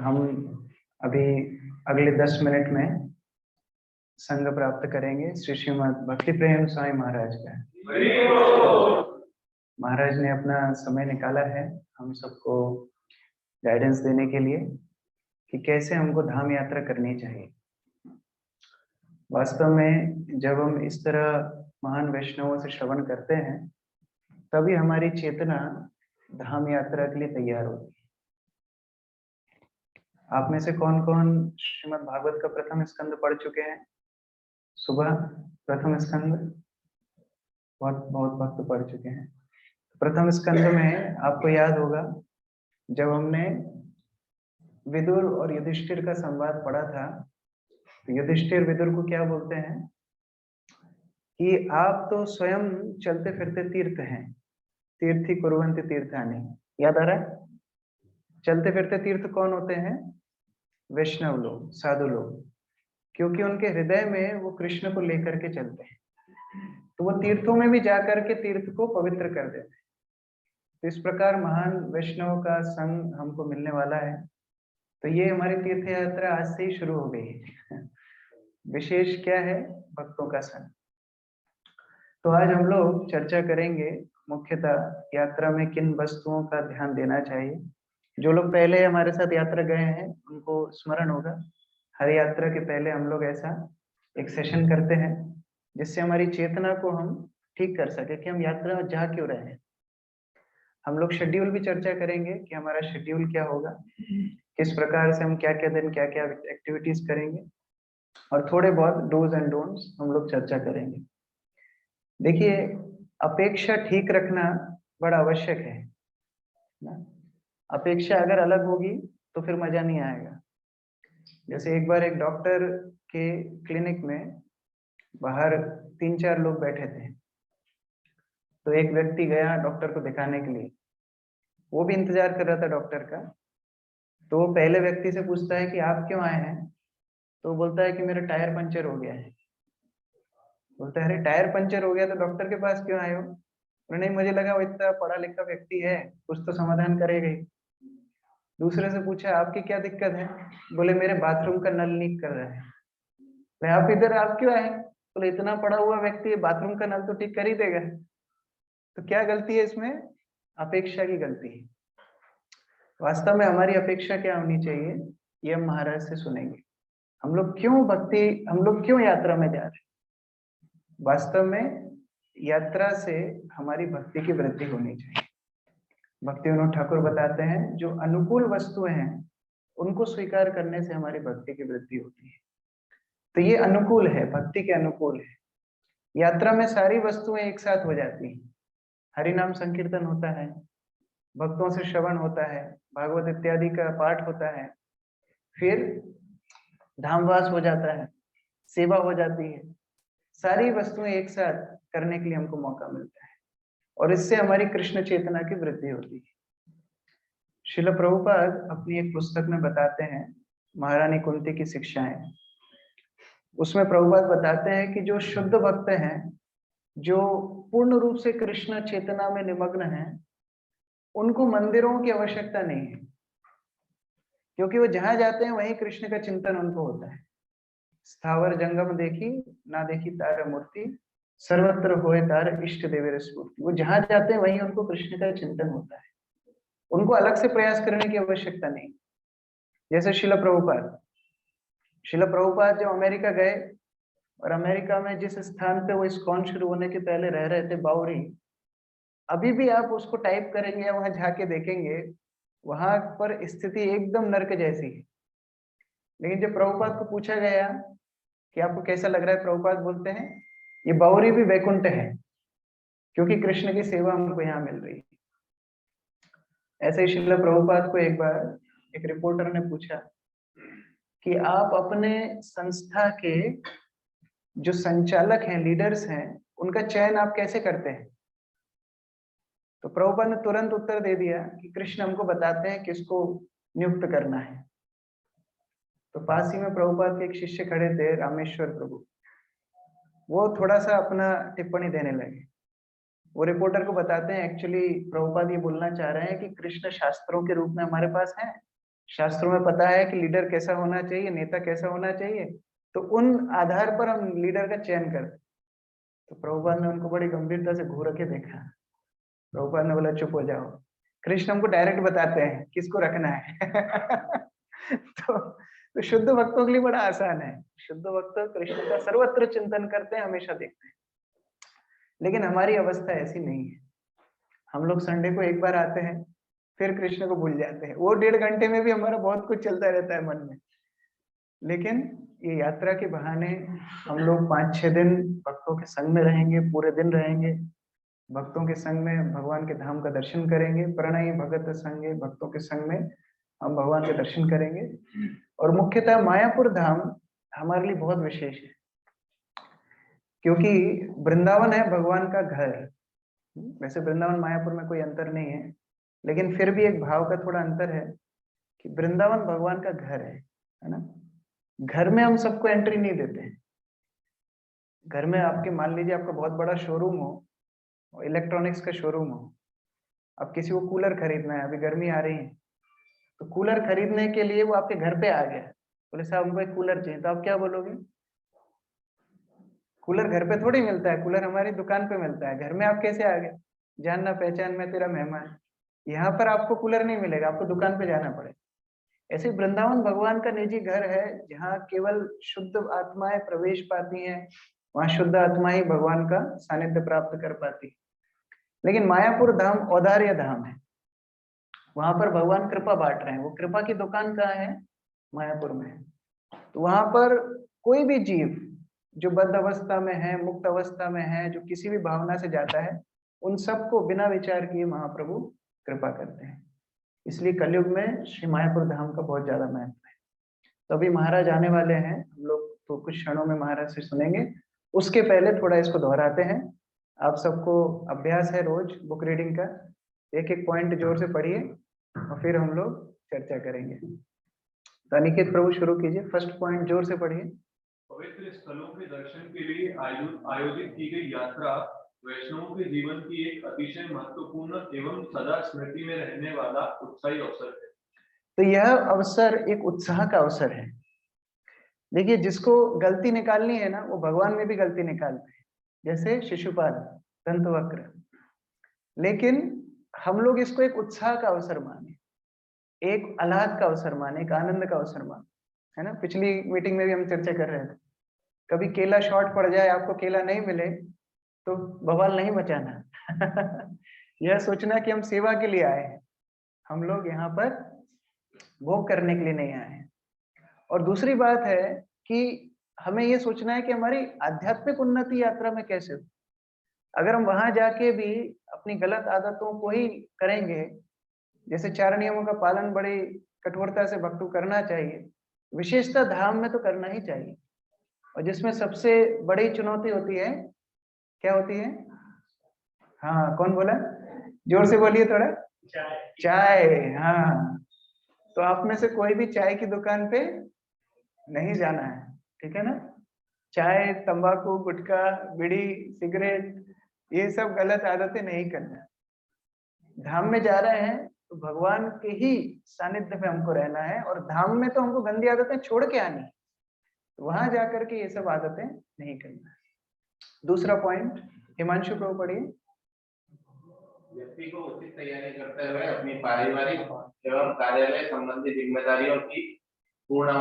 हम अभी अगले 10 मिनट में संग प्राप्त करेंगे श्री श्रीमद् भक्ति प्रेम स्वामी महाराज का। महाराज ने अपना समय निकाला है हम सबको गाइडेंस देने के लिए कि कैसे हमको धाम यात्रा करनी चाहिए। वास्तव में जब हम इस तरह महान वैष्णवों से श्रवण करते हैं तभी हमारी चेतना धाम यात्रा के लिए तैयार होती है। आप में से कौन कौन श्रीमद् भागवत का प्रथम स्कंद पढ़ चुके हैं? सुबह प्रथम स्कंद बहुत बहुत भक्त पढ़ चुके हैं। प्रथम स्कंद में आपको याद होगा जब हमने विदुर और युधिष्ठिर का संवाद पढ़ा था तो युधिष्ठिर विदुर को क्या बोलते हैं कि आप तो स्वयं चलते फिरते तीर्थ हैं, तीर्थी कुर्वन्ति तीर्थानि। याद आ रहा है? चलते फिरते तीर्थ कौन होते हैं? वैष्णव लोग, साधु लोग, क्योंकि उनके हृदय में वो कृष्ण को लेकर के चलते हैं, तो वो तीर्थों में भी जाकर के तीर्थ को पवित्र कर देते हैं। तो इस प्रकार महान वैष्णव का संग हमको मिलने वाला है। तो ये हमारी तीर्थ यात्रा आज से ही शुरू हो गई है। विशेष क्या है? भक्तों का संग। तो आज हम लोग चर्चा करेंगे मुख्यतः यात्रा में किन वस्तुओं का ध्यान देना चाहिए। जो लोग पहले हमारे साथ यात्रा गए हैं उनको स्मरण होगा, हर यात्रा के पहले हम लोग ऐसा एक सेशन करते हैं जिससे हमारी चेतना को हम ठीक कर सके कि हम यात्रा में जा क्यों रहे हैं। हम लोग शेड्यूल भी चर्चा करेंगे कि हमारा शेड्यूल क्या होगा, किस प्रकार से हम क्या क्या दिन क्या क्या एक्टिविटीज करेंगे, और थोड़े बहुत डूज एंड डोंट्स हम लोग चर्चा करेंगे। देखिए, अपेक्षा ठीक रखना बड़ा आवश्यक है ना। अपेक्षा अगर अलग होगी तो फिर मजा नहीं आएगा। जैसे एक बार एक डॉक्टर के क्लिनिक में बाहर 3-4 लोग बैठे थे, तो एक व्यक्ति गया डॉक्टर को दिखाने के लिए। वो भी इंतजार कर रहा था डॉक्टर का। तो वो पहले व्यक्ति से पूछता है कि आप क्यों आए हैं? तो बोलता है कि मेरा टायर पंचर हो गया है। बोलता है अरे टायर पंचर हो गया तो डॉक्टर के पास क्यों आए हो? नहीं, मुझे लगा वो इतना पढ़ा लिखा व्यक्ति है, कुछ तो समाधान करेगा ही। दूसरे से पूछा आपकी क्या दिक्कत है? बोले मेरे बाथरूम का नल लीक कर रहा है। मैं आप इधर आप क्यों आए? बोले इतना पढ़ा हुआ व्यक्ति बाथरूम का नल तो ठीक कर ही देगा। तो क्या गलती है इसमें? अपेक्षा की गलती है। वास्तव में हमारी अपेक्षा क्या होनी चाहिए ये हम महाराज से सुनेंगे। हम लोग क्यों यात्रा में जा रहे हैं? वास्तव में यात्रा से हमारी भक्ति की वृद्धि होनी चाहिए। भक्ति विनोद ठाकुर बताते हैं जो अनुकूल वस्तुएं हैं उनको स्वीकार करने से हमारी भक्ति की वृद्धि होती है। तो ये अनुकूल है, भक्ति के अनुकूल है। यात्रा में सारी वस्तुएं एक साथ हो जाती हैं। हरि नाम संकीर्तन होता है, भक्तों से श्रवण होता है, भागवत इत्यादि का पाठ होता है, फिर धामवास हो जाता है, सेवा हो जाती है। सारी वस्तुएं एक साथ करने के लिए हमको मौका मिलता है और इससे हमारी कृष्ण चेतना की वृद्धि होती है। श्रील प्रभुपाद अपनी एक पुस्तक में बताते हैं महारानी कुंती की शिक्षाएं। उसमें प्रभुपाद बताते हैं कि जो शुद्ध भक्त हैं, जो पूर्ण रूप से कृष्ण चेतना में निमग्न हैं, उनको मंदिरों की आवश्यकता नहीं है, क्योंकि वो जहां जाते हैं वहीं कृष्ण का चिंतन उनको होता है। स्थावर जंगम देखी ना देखी तार मूर्ति, सर्वत्र होए तार इष्ट देवेर स्फूर्ति। वो जहां जाते हैं वहीं उनको कृष्ण का चिंतन होता है, उनको अलग से प्रयास करने की आवश्यकता नहीं। जैसे शिला प्रभुपाद जब अमेरिका गए और अमेरिका में जिस स्थान पे वो इस्कॉन शुरू होने के पहले रह रहे थे, बाउरी, अभी भी आप उसको टाइप करेंगे या वहां जाके देखेंगे, वहां पर स्थिति एकदम नर्क जैसी है। लेकिन जब प्रभुपाद को पूछा गया कि आपको कैसा लग रहा है, प्रभुपाद बोलते हैं ये बाउरी भी वैकुंठ है, क्योंकि कृष्ण की सेवा हमको यहाँ मिल रही है। ऐसे ही श्रील प्रभुपाद को एक बार एक रिपोर्टर ने पूछा कि आप अपने संस्था के जो संचालक हैं, लीडर्स हैं, उनका चयन आप कैसे करते हैं? तो प्रभुपाद ने तुरंत उत्तर दे दिया कि कृष्ण हमको बताते हैं किसको नियुक्त करना है। तो पास ही में प्रभुपाद के एक शिष्य खड़े थे, रामेश्वर प्रभु। वो थोड़ा सा अपना टिप्पणी देने लगे। वो रिपोर्टर को बताते हैं एक्चुअली प्रभुपाद ये बोलना चाह रहे हैं कि कृष्ण शास्त्रों के रूप में हमारे पास है, शास्त्रों में पता है कि लीडर कैसा होना चाहिए, नेता कैसा होना चाहिए, तो उन आधार पर हम लीडर का चयन करते। तो प्रभुपाद ने उनको बड़ी गंभीरता से घूर के देखा। प्रभुपाद ने बोला चुप हो जाओ, कृष्ण हमको डायरेक्ट बताते हैं किसको रखना है। तो शुद्ध भक्तों के लिए बड़ा आसान है। शुद्ध भक्त कृष्ण का सर्वत्र चिंतन करते हैं, हमेशा देखते हैं। लेकिन हमारी अवस्था ऐसी नहीं है। हम लोग संडे को एक बार आते हैं, फिर कृष्ण को भूल जाते हैं। वो 1.5 घंटे में भी हमारा बहुत कुछ चलता रहता है मन में। लेकिन ये यात्रा के बहाने हम लोग 5-6 दिन भक्तों के संग में रहेंगे, पूरे दिन रहेंगे, भक्तों के संग में भगवान के धाम का दर्शन करेंगे। प्रणयी भगत संगे, भक्तों के संग में हम भगवान के दर्शन करेंगे। और मुख्यतः मायापुर धाम हमारे लिए बहुत विशेष है, क्योंकि वृंदावन है भगवान का घर। वैसे वृंदावन मायापुर में कोई अंतर नहीं है, लेकिन फिर भी एक भाव का थोड़ा अंतर है कि वृंदावन भगवान का घर है ना। घर में हम सबको एंट्री नहीं देते हैं। घर में आपके, मान लीजिए आपका बहुत बड़ा शोरूम हो, इलेक्ट्रॉनिक्स का शोरूम हो, अब किसी को कूलर खरीदना है, अभी गर्मी आ रही है, तो कूलर खरीदने के लिए वो आपके घर पे आ गया, बोले साहब हमको एक कूलर चाहिए, तो आप क्या बोलोगे? कूलर घर पे थोड़ी मिलता है, कूलर हमारी दुकान पे मिलता है। घर में आप कैसे आ गए? जानना पहचान में तेरा मेहमान। यहाँ पर आपको कूलर नहीं मिलेगा, आपको दुकान पे जाना पड़ेगा। ऐसे वृंदावन भगवान का निजी घर है, जहाँ केवल शुद्ध आत्माएं प्रवेश पाती हैं। वहां शुद्ध आत्मा ही भगवान का सानिध्य प्राप्त कर पाती है। लेकिन मायापुर धाम औदार्य धाम है, वहां पर भगवान कृपा बांट रहे हैं। वो कृपा की दुकान कहाँ है? मायापुर में। तो वहां पर कोई भी जीव जो बद्ध अवस्था में है, मुक्त अवस्था में है, जो किसी भी भावना से जाता है, उन सबको बिना विचार किए महाप्रभु कृपा करते हैं। इसलिए कलयुग में श्री मायापुर धाम का बहुत ज्यादा महत्व है। तो अभी महाराज आने वाले हैं, हम लोग तो कुछ क्षणों में महाराज से सुनेंगे। उसके पहले थोड़ा इसको दोहराते हैं। आप सबको अभ्यास है रोज बुक रीडिंग का, एक एक पॉइंट जोर से पढ़िए और फिर हम लोग चर्चा करेंगे। तो अनिकेत प्रभु शुरू कीजिए, फर्स्ट पॉइंट जोर से पढ़िए। पवित्र स्थलों के दर्शन के लिए आयोजित की गई यात्रा वैष्णवों के जीवन की एक अतिशय महत्वपूर्ण एवं सदा स्मृति में रहने वाला उत्साही अवसर है। तो यह अवसर एक उत्साह का अवसर है। देखिए, जिसको गलती निकालनी है ना, वो भगवान में भी गलती निकालते हैं, जैसे शिशुपाल, दंतवक्र। लेकिन हम लोग इसको एक उत्साह का अवसर माने, एक आह्लाद का अवसर माने, एक आनंद का अवसर माने, है ना। पिछली मीटिंग में भी हम चर्चा कर रहे थे, कभी केला शॉर्ट पड़ जाए, आपको केला नहीं मिले तो बवाल नहीं मचाना। यह सोचना कि हम सेवा के लिए आए हैं, हम लोग यहाँ पर भोग करने के लिए नहीं आए हैं। और दूसरी बात है कि हमें ये सोचना है कि हमारी आध्यात्मिक उन्नति यात्रा में कैसे हो। अगर हम वहां जाके भी अपनी गलत आदतों को ही करेंगे, जैसे 4 नियमों का पालन बड़ी कठोरता से भक्त को करना चाहिए, विशेषता धाम में तो करना ही चाहिए। और जिसमें सबसे बड़ी चुनौती होती है, क्या होती है? हाँ, कौन बोला? जोर से बोलिए थोड़ा। चाय। हाँ, तो आप में से कोई भी चाय की दुकान पे नहीं जाना है, ठीक है ना। चाय, तंबाकू, गुटखा, बीड़ी, सिगरेट, ये सब गलत आदतें नहीं करना। धाम में जा रहे हैं तो भगवान के ही सानिध्य में हमको रहना है, और धाम में तो हमको गंदी आदतें छोड़ के आनी है, तो वहां जाकर के ये सब आदतें नहीं करना। दूसरा पॉइंट हिमांशु प्रभु पढ़िए। व्यक्ति को उचित तैयारी करते हुए अपनी पारिवारिक एवं कार्यालय संबंधी जिम्मेदारियों की पूर्ण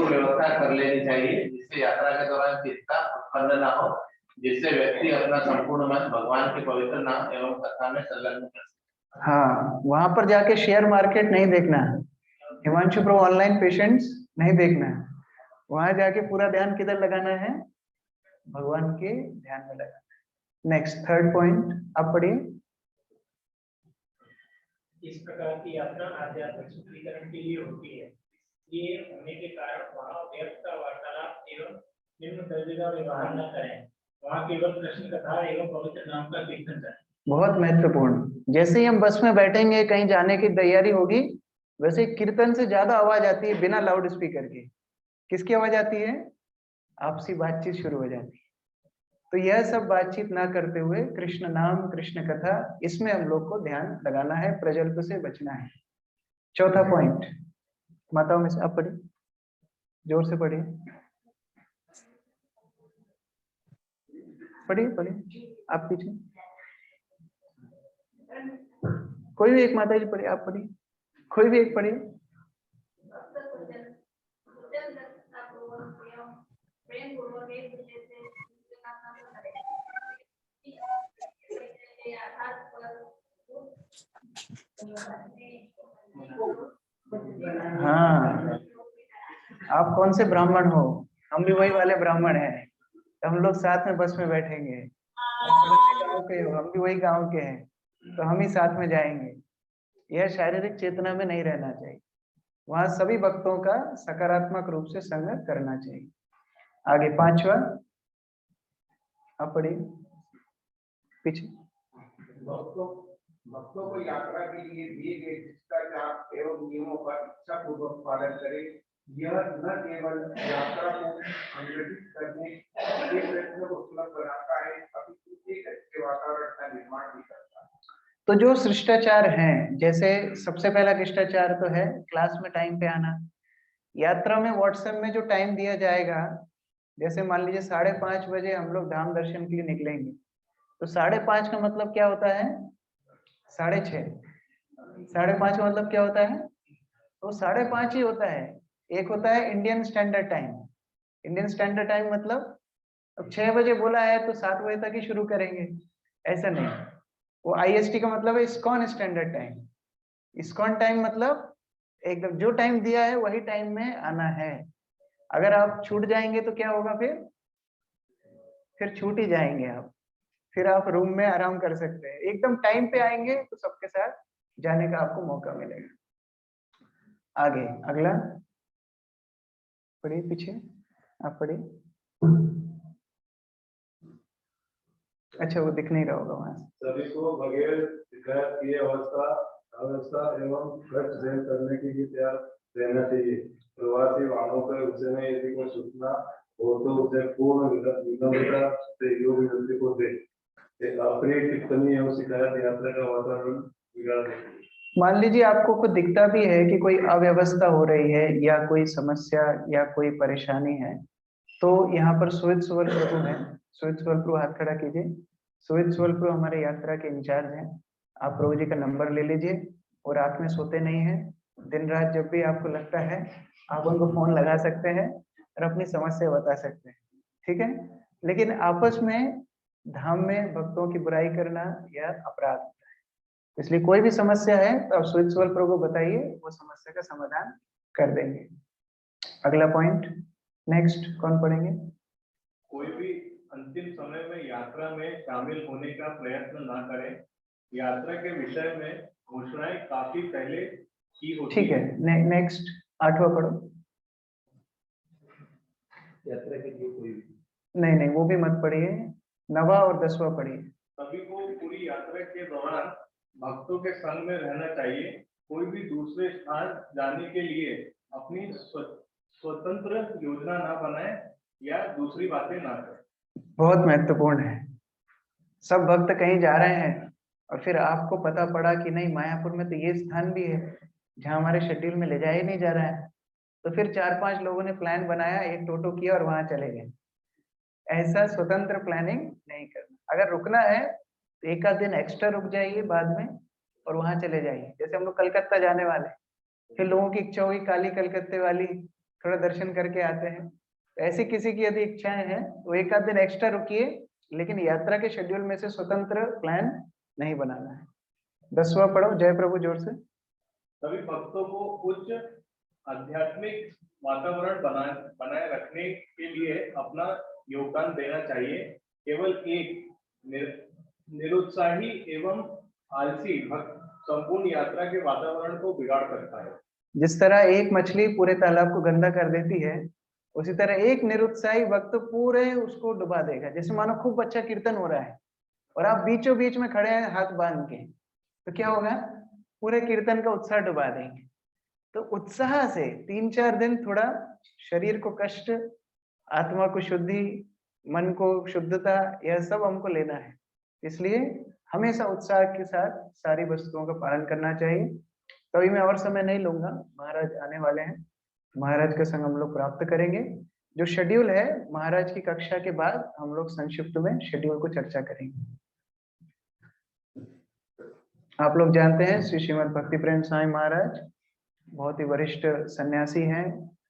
व्यवस्था कर लेनी चाहिए, जिससे यात्रा के दौरान चिंता उत्पन्न न हो, जिससे व्यक्ति अपना संपूर्ण मन भगवान के पवित्र नाम एवं कथा में संलग्न कर सके। हाँ, वहां पर जाके शेयर मार्केट नहीं देखना है, हिमांशु प्रभु ऑनलाइन पेशेंट्स नहीं देखना है। वहां जाके पूरा ध्यान किधर लगाना है? भगवान के ध्यान में लगाना है। नेक्स्ट, थर्ड पॉइंट आप पढ़िए। इस प्रकार की यात्रा आध्यात्मिक शुद्धिकरण के लिए होती है। ये होने के कारण वहाँ व्यर्थ का वार्तालाप एवं निम्न दर्जे का व्यवहार न करें, वहाँ केवल कृष्ण कथा एवं पवित्र नाम का कीर्तन करें। बहुत महत्वपूर्ण। जैसे ही हम बस में बैठेंगे, कहीं जाने की तैयारी होगी, वैसे कीर्तन से ज्यादा आवाज आती है बिना लाउड स्पीकर के। किसकी आवाज आती है? आपसी बातचीत शुरू हो जाती है। तो यह सब बातचीत ना करते हुए कृष्ण नाम, कृष्ण कथा, इसमें हम लोग को ध्यान लगाना है, प्रजल्प से बचना है। चौथा पॉइंट माताओं में से आप पढ़िए, जोर से पढ़िए, पढ़िए पढ़िए, आप पीछे कोई भी एक माता जी पढ़िए, आप पढ़िए, कोई भी एक पढ़िए। हाँ, आप कौन से ब्राह्मण हो? हम भी वही वाले ब्राह्मण हैं, हम लोग साथ में बस में बैठेंगे। गांव के हो, हम भी वही गांव के हैं, तो हम ही साथ में जाएंगे। यह शारीरिक चेतना में नहीं रहना चाहिए, वहां सभी भक्तों का सकारात्मक रूप से संग करना चाहिए। आगे पांचवा आप पढ़िए पीछे। भक्तों को यात्रा के लिए दिए गए शिष्टाचार एवं नियमों का इच्छा पूर्वक पालन करें। यह न केवल यात्रा को संगठित करने के प्रयत्न को सुलभ बनाता है, अपितु एक अच्छे वातावरण का निर्माण भी करता है। तो जो शिष्टाचार हैं, जैसे सबसे पहला शिष्टाचार तो है क्लास में टाइम पे आना। यात्रा में व्हाट्सएप में जो टाइम दिया जाएगा, जैसे मान लीजिए 5:30 बजे हम लोग धाम दर्शन के लिए निकलेंगे, तो 5:30 का मतलब क्या होता है? 6:30। 5:30 का मतलब क्या होता है? तो 5:30 ही होता है। एक होता है Indian standard time. Indian standard time मतलब अब 6 बजे बोला है तो 7 बजे तक ही शुरू करेंगे, ऐसा नहीं। वो IST का मतलब है ISKCON standard time. ISKCON time मतलब एकदम जो टाइम दिया है वही टाइम में आना है। अगर आप छूट जाएंगे तो क्या होगा? फिर छूट ही जाएंगे आप, फिर आप रूम में आराम कर सकते हैं। एकदम टाइम पे आएंगे तो सबके साथ जाने का आपको मौका मिलेगा। आगे अगला पढ़िए, पीछे आप पढ़िए। अच्छा, वो दिख नहीं रहा होगा वहां से। सभी को बगैर शिकायत किए अवस्था एवं खर्च सहन करने के लिए तैयार रहना चाहिए। प्रवासी वाहनों के विषय में यदि कोई सूचना हो तो उसे पूर्ण विनम्रता से योग्य व्यक्ति को दे। अप्रिय टिप्पणी एवं शिकायत यात्रा का वातावरण बिगाड़ देती है। मान लीजिए आपको कुछ दिखता भी है कि कोई अव्यवस्था हो रही है या कोई समस्या या कोई परेशानी है, तो यहाँ पर सुवित सुवल प्रभु है। सुवित सुवल प्रभु हाथ खड़ा कीजिए। सुवित सुवल प्रभु हमारे यात्रा के इंचार्ज हैं। आप प्रभु जी का नंबर ले लीजिए। और रात में सोते नहीं है, दिन रात जब भी आपको लगता है आप उनको फोन लगा सकते हैं और अपनी समस्या बता सकते हैं, ठीक है। लेकिन आपस में धाम में भक्तों की बुराई करना यह अपराध होता है। इसलिए कोई भी समस्या है तो आप सुवित सुवल प्रभु को बताइए, वो समस्या का समाधान कर देंगे। अगला पॉइंट नेक्स्ट कौन पढ़ेंगे? कोई भी अंतिम समय में यात्रा में शामिल होने का प्रयत्न न करें। यात्रा के विषय में घोषणाएं काफी पहले की होती ठीक है। नेक्स्ट 8वां पढ़ो। यात्रा के लिए कोई नहीं वो भी मत पढ़िए। 9वां और 10वां पढ़िए। सभी को पूरी यात्रा के दौरान भक्तों के संग में रहना चाहिए। कोई भी दूसरे स्थान जाने के लिए अपनी स्वतंत्र योजना ना बनाए या दूसरी बातें ना करें। बहुत महत्वपूर्ण है। सब भक्त कहीं जा रहे हैं और फिर आपको पता पड़ा कि नहीं, मायापुर में तो ये स्थान भी है जहाँ हमारे शेड्यूल में ले जाया ही नहीं जा रहा है, तो फिर 4-5 लोगों ने प्लान बनाया, एक टोटो किया और वहां चले गए। ऐसा स्वतंत्र प्लानिंग नहीं करना। अगर रुकना है तो एक आध दिन एक्स्ट्रा रुक जाइए बाद में और वहां चले जाइए। जैसे हम लोग कलकत्ता जाने वाले, फिर लोगों की इच्छा हुई काली कलकत्ते वाली, थोड़ा दर्शन करके आते हैं। तो ऐसी किसी की यदि इच्छाएं हैं तो एक आध दिन एक्स्ट्रा रुकिए, लेकिन यात्रा के शेड्यूल में से स्वतंत्र प्लान नहीं बनाना है। 10वां पढ़ो जय प्रभु जोर से। सभी भक्तों को उच्च आध्यात्मिक वातावरण बनाए रखने के लिए अपना योगदान देना चाहिए। केवल एक निरुत्साही एवं आलसी भक्त संपूर्ण यात्रा के वातावरण को बिगाड़ सकता है। जिस तरह एक मछली पूरे तालाब को गंदा कर देती है, उसी तरह एक निरुत्साही भक्त पूरे उसको डुबा देगा। जैसे मानो खूब अच्छा कीर्तन हो रहा है और आप बीचों बीच में खड़े हैं हाथ बांध के, तो क्या होगा? पूरे कीर्तन का उत्साह डुबा देंगे। तो उत्साह से 3-4 दिन थोड़ा शरीर को कष्ट, आत्मा को शुद्धि, मन को शुद्धता, यह सब हमको लेना है। इसलिए हमेशा उत्साह के साथ सारी वस्तुओं का पालन करना चाहिए। तो अभी मैं और समय नहीं लूंगा, महाराज आने वाले हैं, महाराज का संग हम लोग प्राप्त करेंगे। जो शेड्यूल है महाराज की कक्षा के बाद हम लोग संक्षिप्त में शेड्यूल को चर्चा करेंगे। आप लोग जानते हैं श्री श्रीमद् भक्ति प्रेम स्वामी महाराज बहुत ही वरिष्ठ सन्यासी हैं,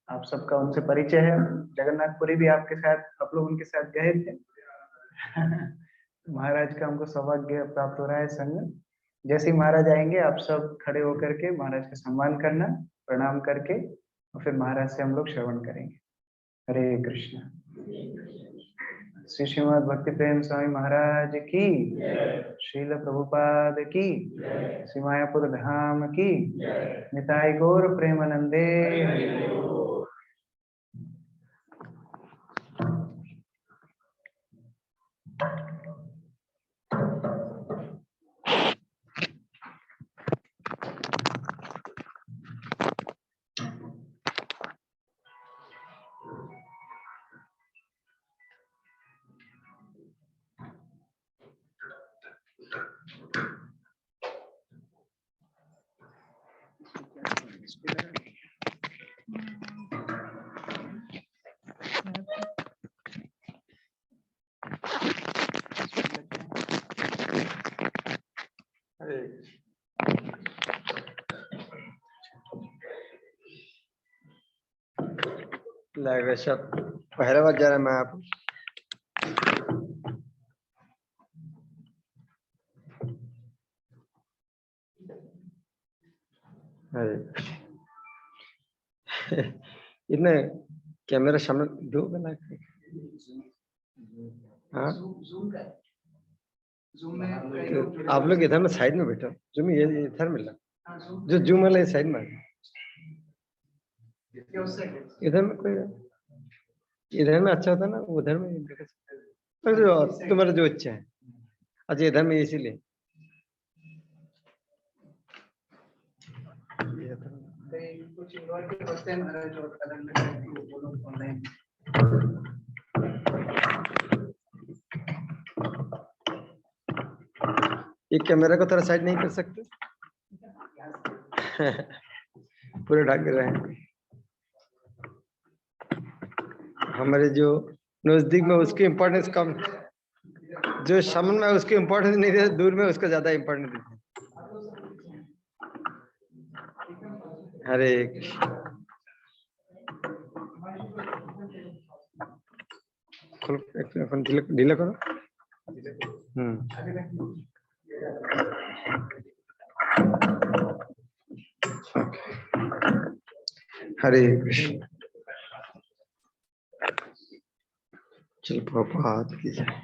आप सबका उनसे परिचय है। जगन्नाथपुरी भी आपके साथ, आप लोग उनके साथ गए थे। महाराज का हमको सौभाग्य प्राप्त हो रहा है संग। जैसे ही महाराज आएंगे आप सब खड़े होकर के महाराज का सम्मान करना, प्रणाम करके, और फिर महाराज से हम लोग श्रवण करेंगे। हरे कृष्ण। श्री श्रीमद् भक्ति प्रेम स्वामी महाराज की, श्रील प्रभुपाद की, श्री मायापुर धाम की, निताई गौर प्रेमानंदे। लग रहा सब पहला बार जा रहा है मैं आप। इतने कैमरा सामने दो बना के, हाँ तो आप लोग इधर में साइड में बैठो, जूम ये इधर मिला, जो जूम वाला साइड में, इधर में कोई, इधर में अच्छा होता ना, उधर में जो तुम्हारा जो अच्छा है। अच्छा इधर में इसीलिए कुछ इंदौर के होते हैं महाराज और अलग वो लोग ऑनलाइन। ये कैमरा को थोड़ा साइड नहीं कर सकते? पूरे ढक रहे हैं। हमारे जो नजदीक में उसकी इम्पोर्टेंस कम, जो सामने में उसकी इम्पोर्टेंस नहीं देते, दूर में उसका ज्यादा इम्पोर्टेंस देते हैं। हरे कृष्ण। ढीला करो। हरे कृष्ण। चल प्रभात की जाए।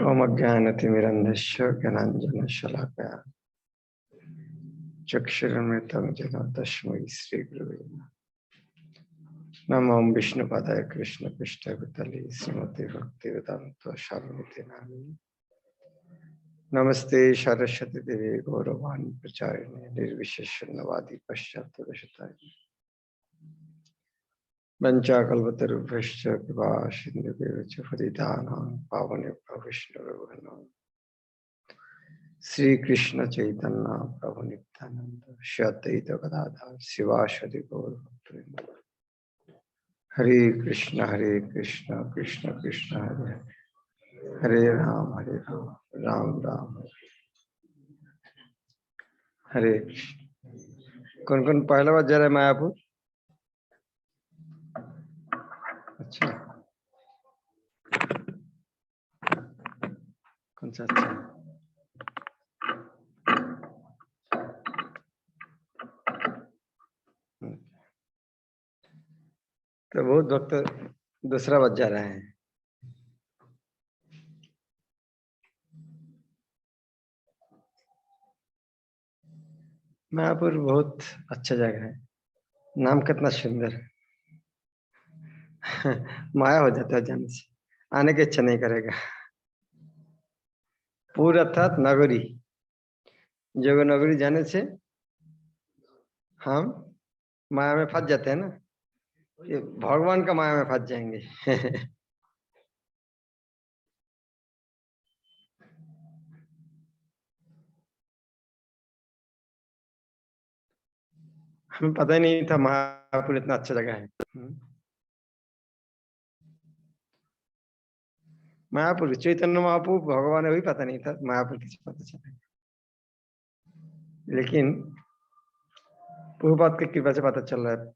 ओम अज्ञानतिमिरन्धस्य ज्ञानाञ्जन शलाकया चक्षुरुन्मिलितं येन तस्मै श्रीगुरवे नमः। नमो विष्णुपदाय कृष्णपृष्ठभूतले श्रीमते भक्तिवेदान्त स्वामिनिधे नामिने। नमस्ते सरस्वती देवी गौरवाणी प्रचारिणे निर्विशेषण्यवादी पश्चात्परशतारिणे। वंचाकल्पतरुभ्यश्च कृपा सिन्धुभ्यो च पतितानां पावनेभ्यो वैष्णवेभ्यो श्री कृष्ण चैतन्य प्रभु नित्यानंद श्री अद्वैत गदाधर शिवासादि गौर भक्तवृंद। हरे कृष्ण कृष्ण कृष्ण हरे हरे राम राम राम हरे कृष्ण। कौन कौन पहला बार जा रहा है मायापुर? अच्छा, कौन सा अच्छा? तो बहुत वक्त दूसरा बार जा रहे हैं। मायापुर बहुत अच्छा जगह है, नाम कितना सुंदर है। माया हो जाता है जाने से, आने की इच्छा नहीं करेगा। पूर अर्थात नगरी, जब नगरी जाने से हम माया में फंस जाते हैं ना, ये भगवान का माया में फंस जाएंगे। हमें पता ही नहीं था मायापुर इतना अच्छा जगह है। मायापुर चैतन्य महाप्रभु भगवान है वही पता नहीं था, मायापुर किसी पता चला। लेकिन प्रभुपाद की कृपा से पता चल रहा है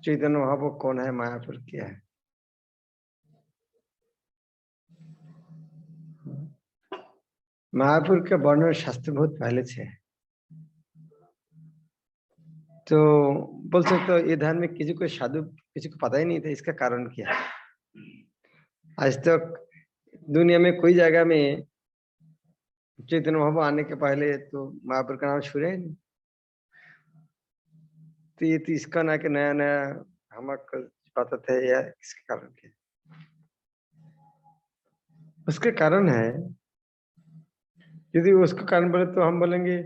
चैतन्य महाप्रभु कौन है, मायापुर क्या है। मायापुर का वर्णन शास्त्र बहुत पहले से है, तो बोल सकते हो ये ध्यान में किसी को साधु किसी को पता ही नहीं था इसका कारण क्या है। आज तक दुनिया में कोई जगह में चैतन्य महाप्रभु आने के पहले तो मायापुर का नाम छुड़ा ही नहीं। तो ये तो इसका ना कि नया नया हमको पता था या इसके कारण क्या, उसके कारण है। यदि उसका कारण बोले तो हम बोलेंगे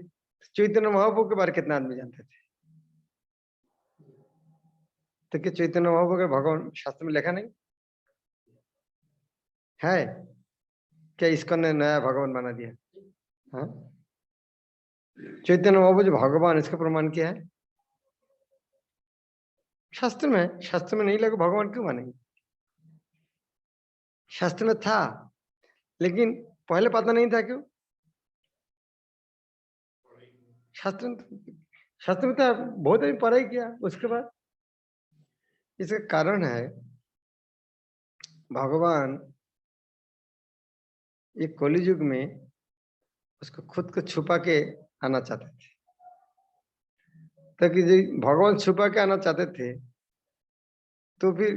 चैतन्य महाप्रभु के बारे कितना आदमी जानते थे। तो कि चैतन्य महाप्रभु के भगवान शास्त्र में लिखा नहीं है क्या, इसको ने नया भगवान बना दिया। हाँ, चैतन्य महाप्रभु जो भगवान इसका प्रमाण क्या है, शास्त्र में। शास्त्र में नहीं लगे भगवान क्यों मानेंगे, शास्त्र में था लेकिन पहले पता नहीं था। क्यों, शास्त्र में था, बहुत ही पढ़ाई किया उसके बाद। इसका कारण है भगवान ये कलि युग में उसको खुद को छुपा के आना चाहते थे, ताकि भगवान छुपा के आना चाहते थे तो फिर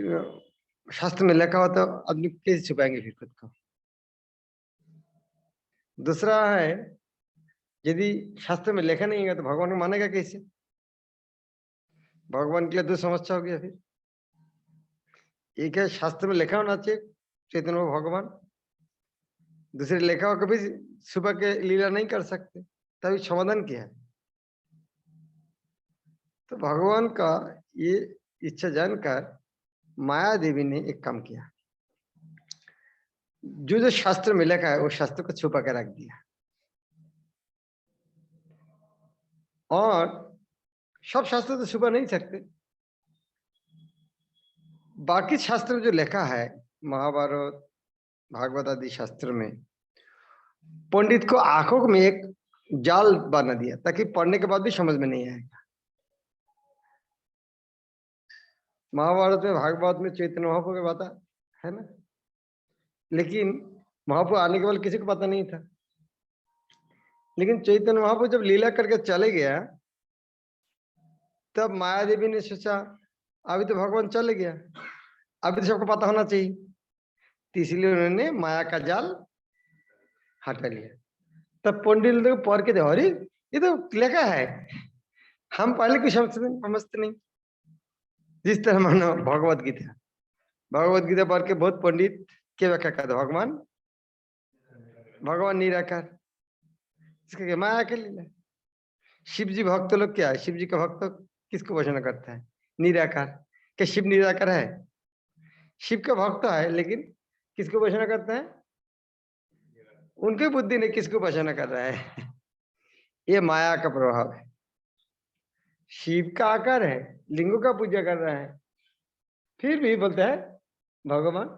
शास्त्र में लिखा होता आदमी कैसे छुपाएंगे फिर खुद को। दूसरा है यदि शास्त्र में लिखा नहीं है तो भगवान को मानेगा कैसे, भगवान के लिए दो समस्या हो गया। फिर एक है शास्त्र में लिखा होना चाहिए चैतन्य भगवान, दूसरे लिखा हो कभी सुबह के लीला नहीं कर सकते, तभी समाधान किया है। तो भगवान का ये इच्छा जानकर माया देवी ने एक काम किया, जो शास्त्र में लिखा है वो शास्त्र को छुपा के रख दिया। और सब शास्त्र तो छुपा नहीं सकते, बाकी शास्त्र में जो लिखा है महाभारत भागवत आदि शास्त्र में पंडित को आंखों में एक जाल बना दिया ताकि पढ़ने के बाद भी समझ में नहीं आएगा। महाभारत में भागवत में चैतन्य महाप्रभु की बात है ना, लेकिन महाप्रभु आने के बाद किसी को पता नहीं था। लेकिन चैतन्य महाप्रभु जब लीला करके चले गया तब माया देवी ने सोचा अभी तो भगवान चले गया, अभी तो सबको पता होना चाहिए, तो इसलिए उन्होंने माया का जाल हटा लिया। तब पंडित लोग पढ़ के अरे ये तो लिखा है, हम पहले कुछ समझते नहीं। जिस तरह मानो भगवत गीता पढ़ के बहुत पंडित क्या व्याख्या करते भगवान निराकार, इसके माया के लीला। शिव जी भक्त लोग क्या है, शिव जी का भक्त किसको भजन करता है, निराकार। क्या शिव निराकार है, शिव का भक्त है लेकिन किसको भजन करता है, उनके बुद्धि ने किसको भजन कर रहा है। ये माया का प्रभाव है। शिव का आकार है, लिंगों का पूजा कर रहा है, फिर भी बोलता है भगवान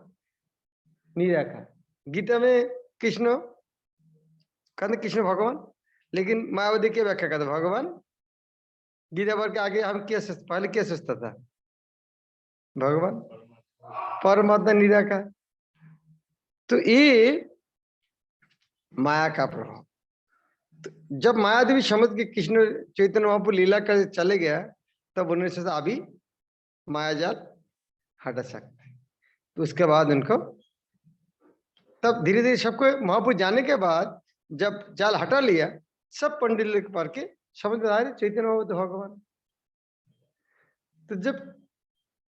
निराकार। गीता में कृष्ण कहते कृष्ण भगवान, लेकिन मायावती की व्याख्या करते भगवान। गीता भर के आगे हम क्या पहले क्या सोचता था, भगवान परमात्मा निराकार। तो ये माया का प्रभाव। तो जब माया देवी समझ के कृष्ण चैतन्य महाप्रभु लीला कर चले गया तब उन्होंने सोचा अभी माया जाल हटा सकते। तो उसके बाद उनको तब धीरे धीरे सबको महाप्रभु जाने के बाद जब जाल हटा लिया सब पंडित लोग पढ़ के समझ में आ रहे चैतन्य महाप्रभु तो भगवान। तो जब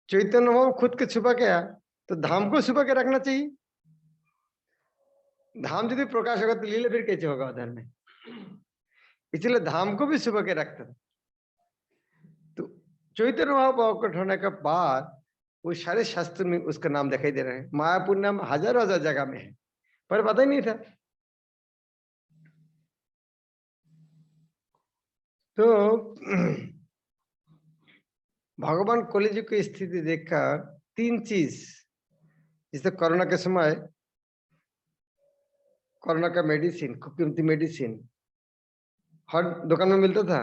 चैतन्य महाप्रभु खुद के छुपा के आया तो धाम को छुपा के रखना चाहिए। धाम यदि प्रकाश होगा तो लीला फिर कैसे होगा उधर में, इसलिए धाम को भी छुपा के रखता था। तो चैतन्य महाप्रभु प्रकट होने के बाद वो सारे शास्त्र में उसका नाम दिखाई दे रहे हैं। मायापुर नाम हजारों हजार जगह में है पर पता ही नहीं था। तो भगवान कलिजुग की स्थिति देखकर 3 चीज, जैसे कोरोना के समय कोरोना का मेडिसिन, खूब कीमती मेडिसिन हर दुकान में मिलता था,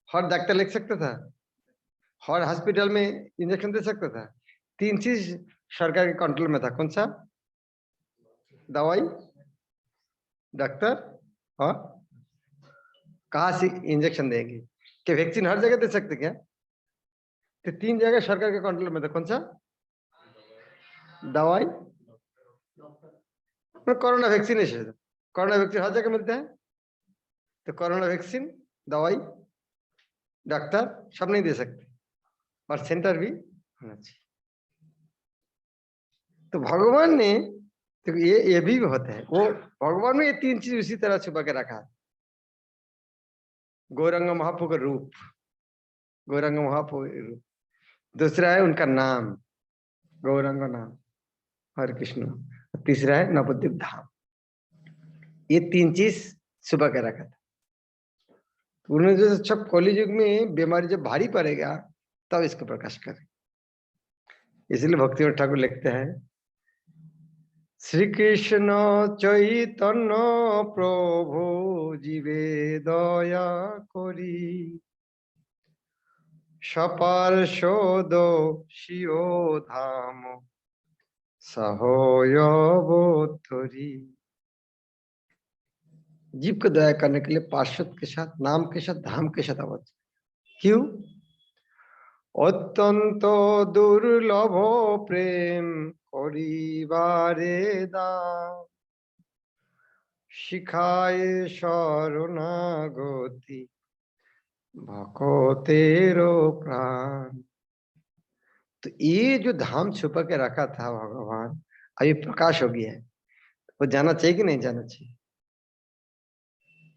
हर डॉक्टर लिख सकता था, हर हॉस्पिटल में इंजेक्शन दे सकता था। 3 चीज सरकार के कंट्रोल में था। कौन सा? दवाई, डॉक्टर और कहाँ से इंजेक्शन देंगे? क्या वैक्सीन हर जगह दे सकते क्या? तो 3 जगह सरकार के कंट्रोल में था। कौन सा? दवाई, कोरोना वैक्सीनेशन। कोरोना वैक्सीन हर जगह मिलता है, तो कोरोना वैक्सीन, दवाई, डॉक्टर सब नहीं दे सकते, और सेंटर भी होना चाहिए। तो भगवान ने, तो ये भी होता है, वो भगवान ने ये 3 चीज उसी तरह छुपा के रखा। गौरांग महाप्रभु का रूप, गौरांग महाप्रभु का रूप। दूसरा है उनका नाम, गौरांग नाम हरे कृष्ण। तीसरा है नवद्वीप धाम। ये 3 चीज छुपा के रखा था। उन्होंने जो जब कलियुग में बीमारी जब भारी पड़ेगा तब इसको प्रकाश करे। इसलिए भक्ति ठाकुर लिखते हैं, श्री कृष्ण चैतन्य प्रभु जीवे दया करी, सपार्षद शिव धाम सहोयवोत्तरी। जीव को दया करने के लिए पार्षद के साथ, नाम के साथ, धाम के साथ अवश्य। क्यों? अत्यंत दुर्लभ प्रेम करिबारे दान, शिखाए शरणागति भक्तेरो प्राण। तो ये जो धाम छुपा के रखा था भगवान, अभी प्रकाश हो गया है। वो जाना चाहिए कि नहीं जाना चाहिए?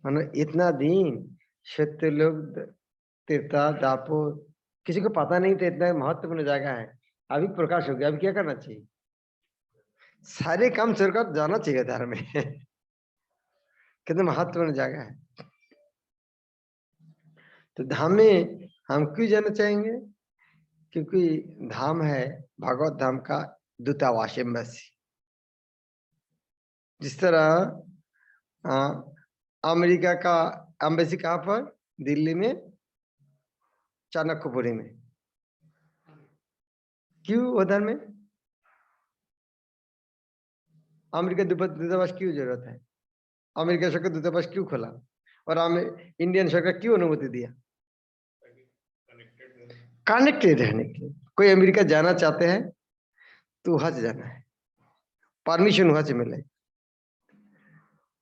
मानो इतना दिन सत्य लोग तीर्था दापोर किसी को पता नहीं था इतना महत्वपूर्ण जगह है। अभी प्रकाश हो गया, अभी क्या करना चाहिए? सारे काम छोड़कर जाना चाहिए धर्म में। कितना महत्वपूर्ण जगह है। तो धाम में हम क्यों जाना चाहेंगे? क्योंकि धाम है भगवत धाम का दूतावास, एम्बेसी। जिस तरह अमेरिका का एम्बेसी कहाँ पर? दिल्ली में, चाणक्यपुरी में। क्यों उधर में? अमेरिका दूतावास क्यों जरूरत है? अमेरिका सरकार दूतावास क्यों खोला? और इंडियन सरकार क्यों अनुमति दिया? कनेक्टेड रहने के लिए। कोई अमेरिका जाना चाहते हैं तो वहां से जाना है, परमिशन वहां से मिले।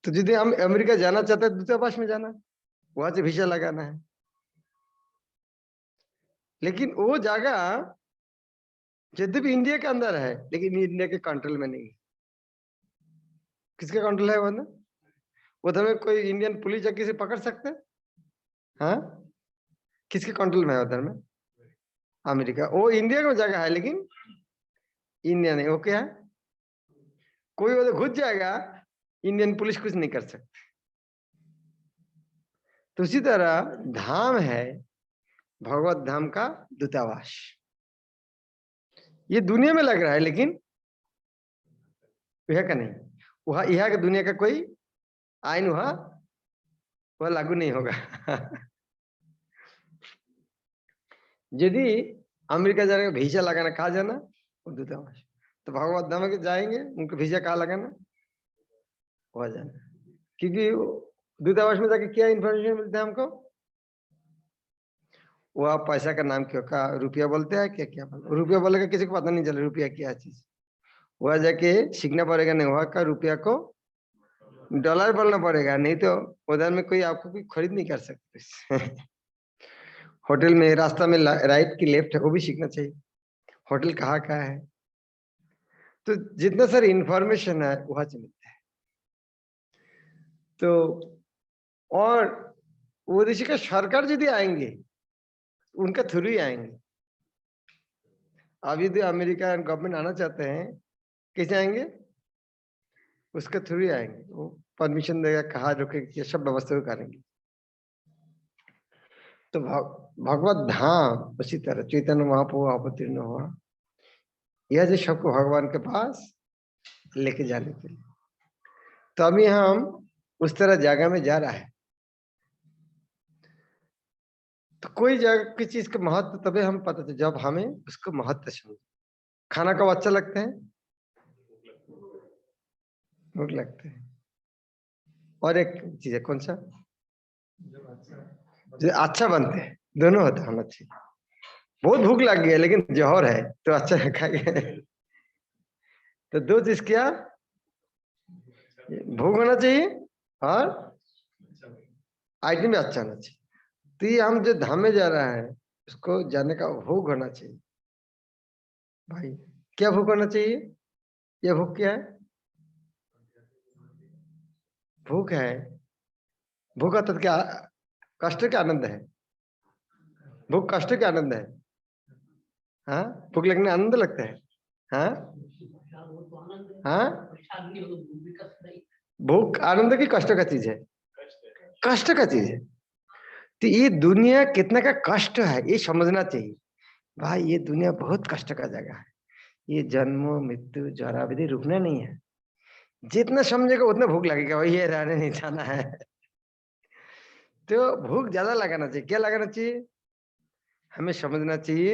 तो यदि हम अमेरिका जाना चाहते हैं दूतावास में जाना, वहां से वीजा लगाना है। लेकिन वो जगह यद्यपि इंडिया के अंदर है, लेकिन इंडिया के कंट्रोल में नहीं। किसके कंट्रोल है? वो उधर में कोई इंडियन पुलिस जाके किसी पकड़ सकते हैं? हाँ, किसके कंट्रोल में है उधर में? अमेरिका। वो इंडिया का जगह है लेकिन इंडिया नहीं। वो क्या है? कोई उधर घुस जाएगा, इंडियन पुलिस कुछ नहीं कर सकती। तो उसी तरह धाम है भगवत धाम का दूतावास। ये दुनिया में लग रहा है लेकिन यह का नहीं। वहां यह का दुनिया का कोई आइन वह लागू नहीं होगा। यदि अमेरिका जाने का वीजा लगाना, कहा जाना? वो दूतावास। तो भगवत धाम के जाएंगे, उनको वीजा कहाँ लगाना? वहां जाना। क्योंकि दूतावास में जाके क्या इंफॉर्मेशन मिलता है हमको? वह पैसा का नाम क्यों का रुपया बोलते हैं, क्या क्या बोलते? रुपया बोलेगा किसी को पता नहीं चले रुपया क्या चीज। वह जाके सीखना पड़ेगा। नहीं, वहां का रुपया को डॉलर बोलना पड़ेगा, नहीं तो उधर में कोई आपको कोई खरीद नहीं कर सकते। होटल में रास्ता में राइट की लेफ्ट है, वो भी सीखना चाहिए। होटल कहाँ का है, तो जितना सारी इंफॉर्मेशन है वहां से मिलता है। तो और वो ऋषि का सरकार यदि आएंगे, उनका थ्रू ही आएंगे। अब यदि अमेरिका गवर्नमेंट आना चाहते हैं, कैसे आएंगे? उसके थ्रू ही आएंगे। वो परमिशन देगा, कहाँ रुकेंगे, सब व्यवस्था करेंगे। तो भगवत धाम उसी तरह चैतन्य महाप्रभु अवतीर्ण हुआ, यह जो सबको भगवान के पास लेके जाने के लिए। तो अभी हम उस तरह जगह में जा रहा है। तो कोई जगह की चीज का महत्व तभी हम पता चले जब हमें उसको महत्व समझे। खाना कब अच्छा लगता है? भूख लगता है। और एक चीज है, कौन सा? जो अच्छा बनते हैं, दोनों होना चाहिए। बहुत भूख लग गई है लेकिन जौहर है तो अच्छा खाएंगे। तो दो चीज क्या, भूख होना चाहिए और आइटम भी अच्छा होना चाहिए। तो ये हम जो धाम में जा रहा है उसको जाने का भूख होना चाहिए। भाई क्या भूख होना चाहिए? ये भूख क्या है? भूख है, भूख अर्थात क्या? कष्ट का आनंद है। भूख कष्ट का आनंद है। हाँ, भूख लगने आनंद लगता है। हाँ हाँ, भूख आनंद की कष्ट का चीज है? कष्ट का चीज है। तो ये दुनिया कितना का कष्ट है ये समझना चाहिए। भाई ये दुनिया बहुत कष्ट का जगह है। ये जन्म मृत्यु जरा विधि रुकना नहीं है। जितना समझेगा उतना भूख लगेगा, वही ये रहने नहीं जाना है। तो भूख ज्यादा लगाना चाहिए। क्या लगाना चाहिए? हमें समझना चाहिए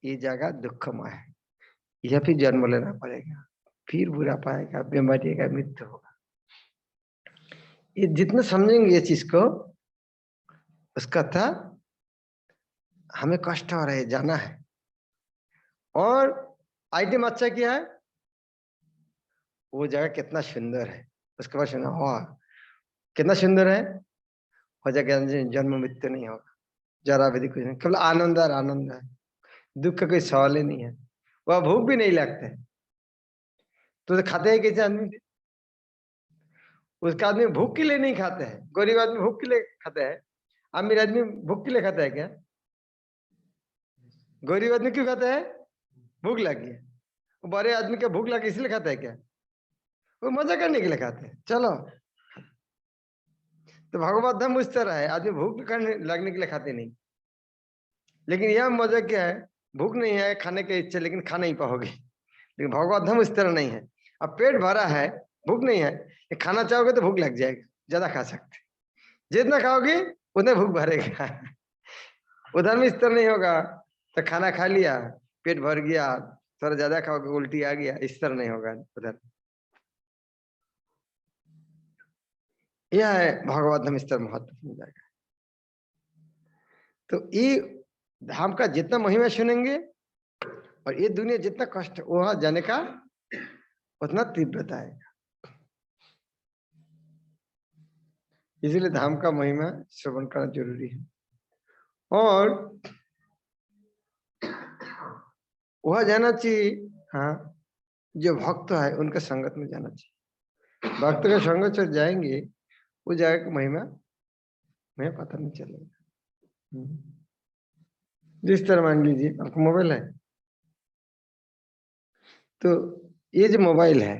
ये जगह दुखमय है, या फिर जन्म लेना पड़ेगा, फिर बुरा पाएगा, बीमारी का मृत्यु होगा। ये जितना समझेंगे ये चीज को, उसका था हमें कष्ट हो रहा है, जाना है। और आइटम अच्छा क्या है? वो जगह कितना सुंदर है, उसके बाद सुना हाँ कितना सुंदर है। हो जाएगा जन्म मृत्यु नहीं होगा, जरा विधि कुछ नहीं, केवल आनंद और आनंद है। दुख का कोई सवाल ही नहीं है। वह भूख भी नहीं लगता है। तो खाते हैं कैसे आदमी? उसका आदमी भूख के लिए नहीं खाते हैं। गरीब आदमी भूख के लिए खाता है, अमीर आदमी भूख के लिए खाता है क्या? गरीब आदमी क्यों खाता है? भूख लगी है। बड़े आदमी का भूख लगी इसलिए खाता है क्या? वो मजा करने के लिए खाते हैं। चलो, तो भगवत धाम उस तरह है, आदमी भूख करने लगने के लिए खाते नहीं। लेकिन यह मजा क्या है, भूख नहीं है खाने की इच्छा, लेकिन खा नहीं पाओगे। लेकिन भगवत धाम उस तरह नहीं है। अब पेट भरा है, भूख नहीं है, ये खाना चाहोगे तो भूख लग जाएगा, ज्यादा खा सकते। जितना खाओगे उतना भूख भरेगा। उधर में इस तरह नहीं होगा, तो खाना खा लिया, पेट भर गया, थोड़ा ज्यादा खाओगे उल्टी आ गया, इस तरह नहीं होगा उधर। यह है भगवत धाम इस तरह महत्वपूर्ण जगह। तो ये धाम का जितना महिमा सुनेंगे और ये दुनिया जितना कष्ट, वहां जाने का उतना तीव्रता है। इसलिए धाम का महिमा श्रवण करना जरूरी है। और वह जाना चाहिए, हाँ, जो भक्त है उनके संगत में जाना चाहिए। भक्त के संगत से जाएंगे वो जगह की महिमा हमें पता नहीं चलेगा। जिस तरह मान लीजिए आपको मोबाइल है, तो ये जो मोबाइल है,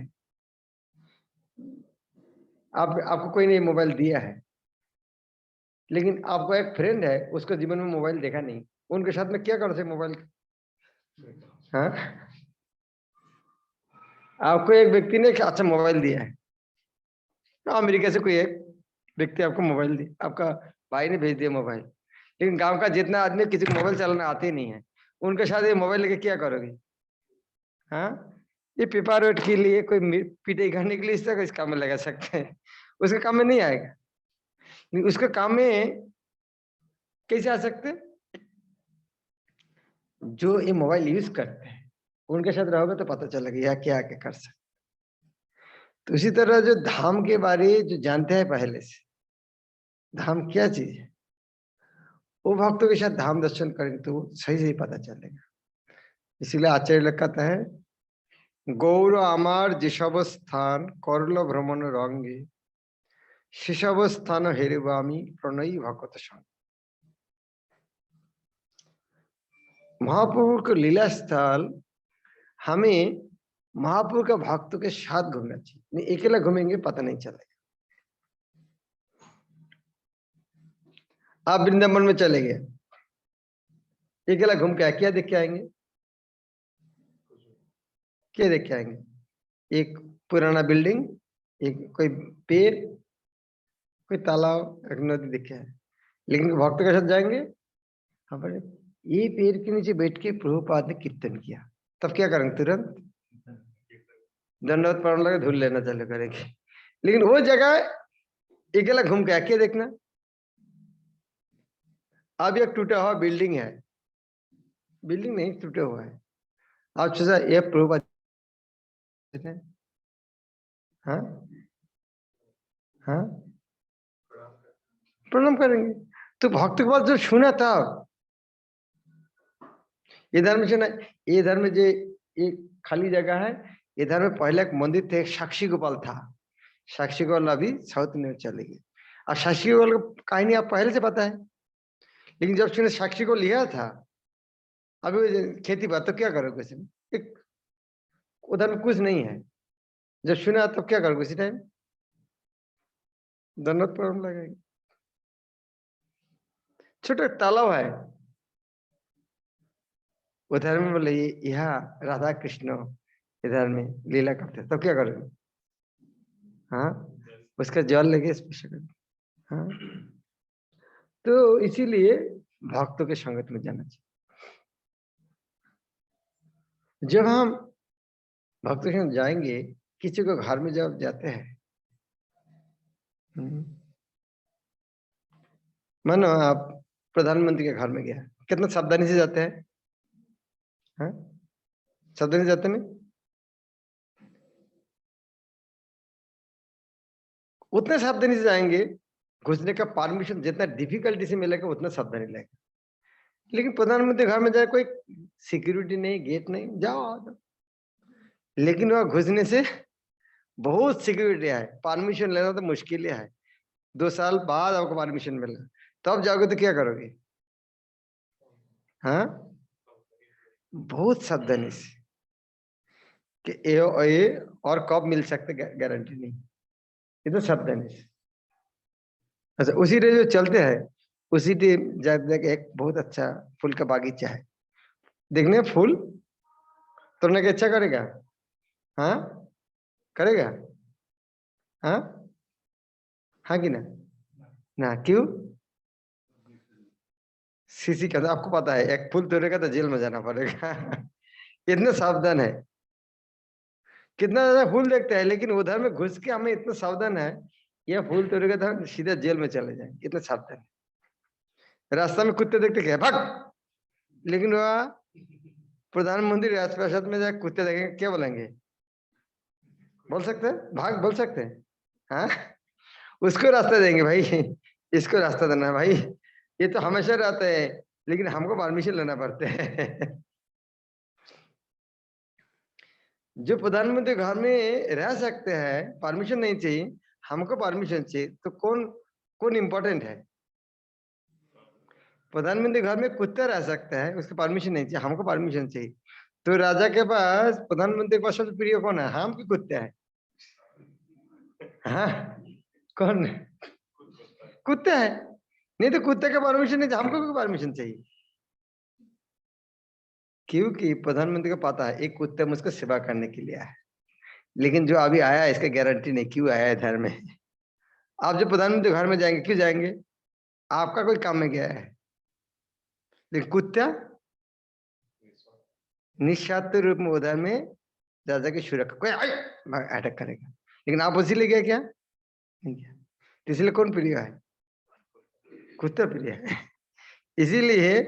आपको कोई ने मोबाइल दिया है, लेकिन आपको एक फ्रेंड है उसको जीवन में मोबाइल देखा नहीं, उनके साथ में क्या कर सकते मोबाइल? हाँ, आपको एक व्यक्ति ने अच्छा मोबाइल दिया है, अमेरिका से कोई एक व्यक्ति आपको मोबाइल दिया, आपका भाई ने भेज दिया मोबाइल, लेकिन गांव का जितना आदमी किसी को मोबाइल चलाना आते नहीं है, उनके साथ ये मोबाइल लेके क्या करोगे? हाँ, ये पेपर वेट के लिए, कोई पिटाई करने के लिए इस तरह इस काम में लगा सकते हैं, उसके काम में नहीं आएगा। उसके काम में कैसे आ सकते? जो ये मोबाइल यूज करते हैं उनके साथ रहोगे तो पता चलेगा यह क्या क्या कर सकते। तो इसी तरह जो धाम के बारे जो जानते हैं पहले से, धाम क्या चीज है, वो भक्तों के साथ धाम दर्शन करेंगे तो सही सही पता चलेगा। इसीलिए आचार्य लोग कहता है, गौर आमार जेसब स्थान करल भ्रमण रंगे सेसब स्थान हेरेबामी प्रणयी भगवत संग। महाप्रभु का लीला स्थल हमें महाप्रभु के भक्तों के साथ घूमना चाहिए, नहीं अकेला घूमेंगे पता नहीं चलेगा। आप वृंदावन में चले गए, अकेला घूम के क्या देख के आएंगे? क्या देख के आएंगे? एक पुराना बिल्डिंग, एक कोई पेड़, कोई तालाब, एक नदी दिखे है। लेकिन भक्त के साथ जाएंगे, हाँ बोले ये पेड़ के नीचे बैठ के प्रभुपाद ने कीर्तन किया, तब क्या करेंगे? तुरंत दंडवत प्रणाम लगा धुल लेना चालू करेंगे। लेकिन वो जगह अकेला घूम के क्या देखना? अब एक टूटा हुआ बिल्डिंग है, बिल्डिंग नहीं टूटा हुआ है, आप सोचा ये प्रभुपाद हाँ हाँ प्रणाम करेंगे। तो भक्त के पास जो सुना था, इधर में सुना, इधर में जो एक खाली जगह है, इधर में पहले एक मंदिर थे, साक्षी गोपाल था। साक्षी गोपाल अभी साउथ में चले गए। और साक्षी गोपाल की कहानी आप पहले से पता है, लेकिन जब सुने साक्षी को लिया था, अभी खेती बात तो क्या करोगे? एक उधर में कुछ नहीं है, जब सुना तब क्या करोगे? इसी टाइम दंडवत प्रणाम लगेगा। छोटा तालाब है उधर में, बोले यहाँ राधा कृष्ण इधर में लीला करते, तब क्या करोगे? हाँ उसका जल लेके स्पर्श करें। हाँ तो इसीलिए भक्तों के संगत में जाना चाहिए। जब हम भक्तों के साथ जाएंगे, किसी को घर में जब जाते हैं, मानो आप प्रधानमंत्री के घर में गया, कितना सावधानी से जाते हैं? हाँ सावधानी से जाते नहीं? उतने सावधानी से जाएंगे, घुसने का परमिशन जितना डिफिकल्टी से मिलेगा उतना सावधानी लगेगा। लेकिन प्रधानमंत्री घर में जाए, कोई सिक्योरिटी नहीं, गेट नहीं, जाओ आ जाओ। लेकिन वहां घुसने से बहुत सिक्योरिटी है, परमिशन लेना तो मुश्किल है। 2 साल बाद आपको परमिशन मिलेगा, तब जाओगे तो क्या करोगे? हाँ बहुत सावधानी से कि ये और कब मिल सकते गारंटी नहीं, इतना सावधानी से। अच्छा उसी रे जो चलते हैं, उसी जाते एक बहुत अच्छा फूल का बागीचा है, देखने फूल तोड़ने की इच्छा करेगा? हाँ करेगा? हाँ हाँ कि ना? ना क्यों? सीसी का आपको पता है, एक फूल तोड़ेगा तो जेल में जाना पड़ेगा। इतना सावधान है, कितना ज्यादा फूल देखते हैं, लेकिन उधर में घुस के हमें इतना सावधान है, यह फूल तोड़ेगा तो सीधा जेल में चले जाएंगे, इतना सावधान है। रास्ता में कुत्ते देखते क्या भाग, लेकिन वह प्रधानमंत्री राजप्रासाद में जाए कुत्ते देखेंगे, क्या बोलेंगे? बोल सकते हैं भाग, बोल सकते हैं? हाँ उसको रास्ता देंगे, भाई इसको रास्ता देना है भाई, ये तो हमेशा रहते हैं, लेकिन हमको परमिशन लेना पड़ता है। जो प्रधानमंत्री घर में रह सकते हैं, परमिशन नहीं चाहिए, हमको परमिशन चाहिए, तो कौन कौन इम्पोर्टेंट है? प्रधानमंत्री घर में कुत्ता रह सकता है, उसकी परमिशन नहीं चाहिए, हमको परमिशन चाहिए। तो राजा के पास, प्रधानमंत्री के पास सबसे प्रिय कौन है? हम की कुत्ते हैं? हाँ कौन? कुत्ते है। नहीं तो कुत्ते का परमिशन नहीं, हमको भी परमिशन चाहिए, क्योंकि प्रधानमंत्री को पता है एक कुत्ते मुझको सेवा करने के लिए आया है, लेकिन जो अभी आया है इसका गारंटी नहीं क्यों आया है इधर में। आप जब प्रधानमंत्री घर में जाएंगे, क्यों जाएंगे? आपका कोई काम में गया है, लेकिन कुत्ता निस्वार्थ रूप में उधर में राजा की सुरक्षा, कोई अटैक करेगा, लेकिन आप उसी ले गया क्या? नहीं गया। इसलिए कौन प्रिय है? कुत्ता प्रिय है। इसीलिए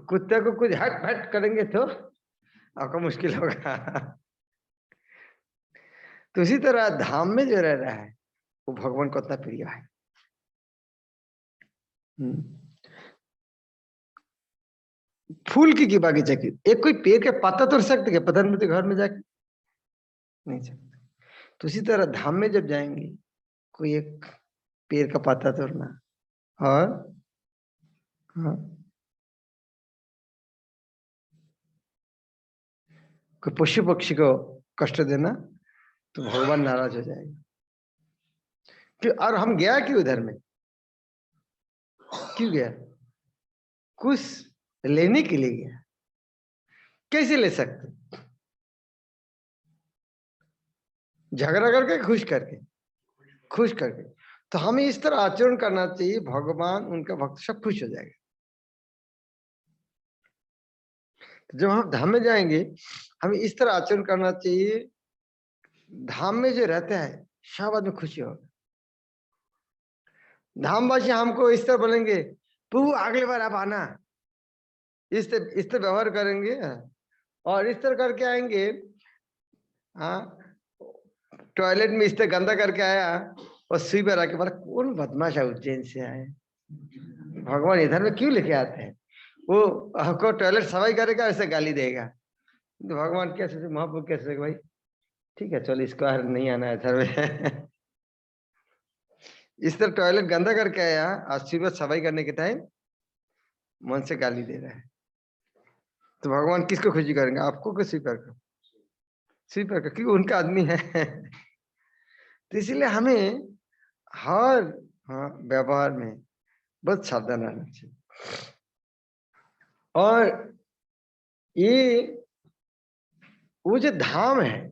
कुत्ते को कुछ हट हट करेंगे तो आपका मुश्किल होगा। तो इसी तरह धाम में जो रह रहा है वो भगवान को उतना प्रिय है। फूल की बागीचा की, एक कोई पेड़ के पत्ता तोड़ सकते क्या प्रधानमंत्री घर में जाके? नहीं सकते। तो इसी तरह धाम में जब जाएंगे, कोई एक पेड़ का पत्ता तोड़ना और हाँ, कोई पशु पक्षी को कष्ट देना तो भगवान नाराज हो जाएगा। कि और हम गया क्यों उधर में? क्यों गया? कुछ लेने के लिए गया। कैसे ले सकते? झगड़ा करके, खुश करके? खुश करके। तो हमें इस तरह आचरण करना चाहिए, भगवान उनका भक्त सब खुश हो जाएगा। जब हम धाम में जाएंगे हमें इस तरह आचरण करना चाहिए, धाम में जो रहता है सब आदमी खुशी होगा। धामवासी हमको इस तरह बोलेंगे, प्रभु अगली बार आप आना, इस तरह व्यवहार करेंगे और इस तरह करके आएंगे। हाँ, टॉयलेट में इस तरह गंदा करके आया और सुई पर आके बोला कौन बदमाश है उज्जैन से आए, भगवान इधर में क्यों लेके आते हैं? वो आपको टॉयलेट सफाई करेगा, ऐसे गाली देगा। तो भगवान कैसे, महाप्रभु कैसे, भाई ठीक है चलो इसको नहीं आना है इधर में। इस तरह टॉयलेट गंदा करके आया, आज सुबह सफाई करने के टाइम मन से गाली दे रहा है। तो भगवान किसको खुशी करेंगे? आपको कि स्वीपर को? स्वीपर का, क्योंकि उनका आदमी है। तो इसलिए हमें हर व्यवहार में बहुत सावधान रहना चाहिए। और ये वो जो धाम है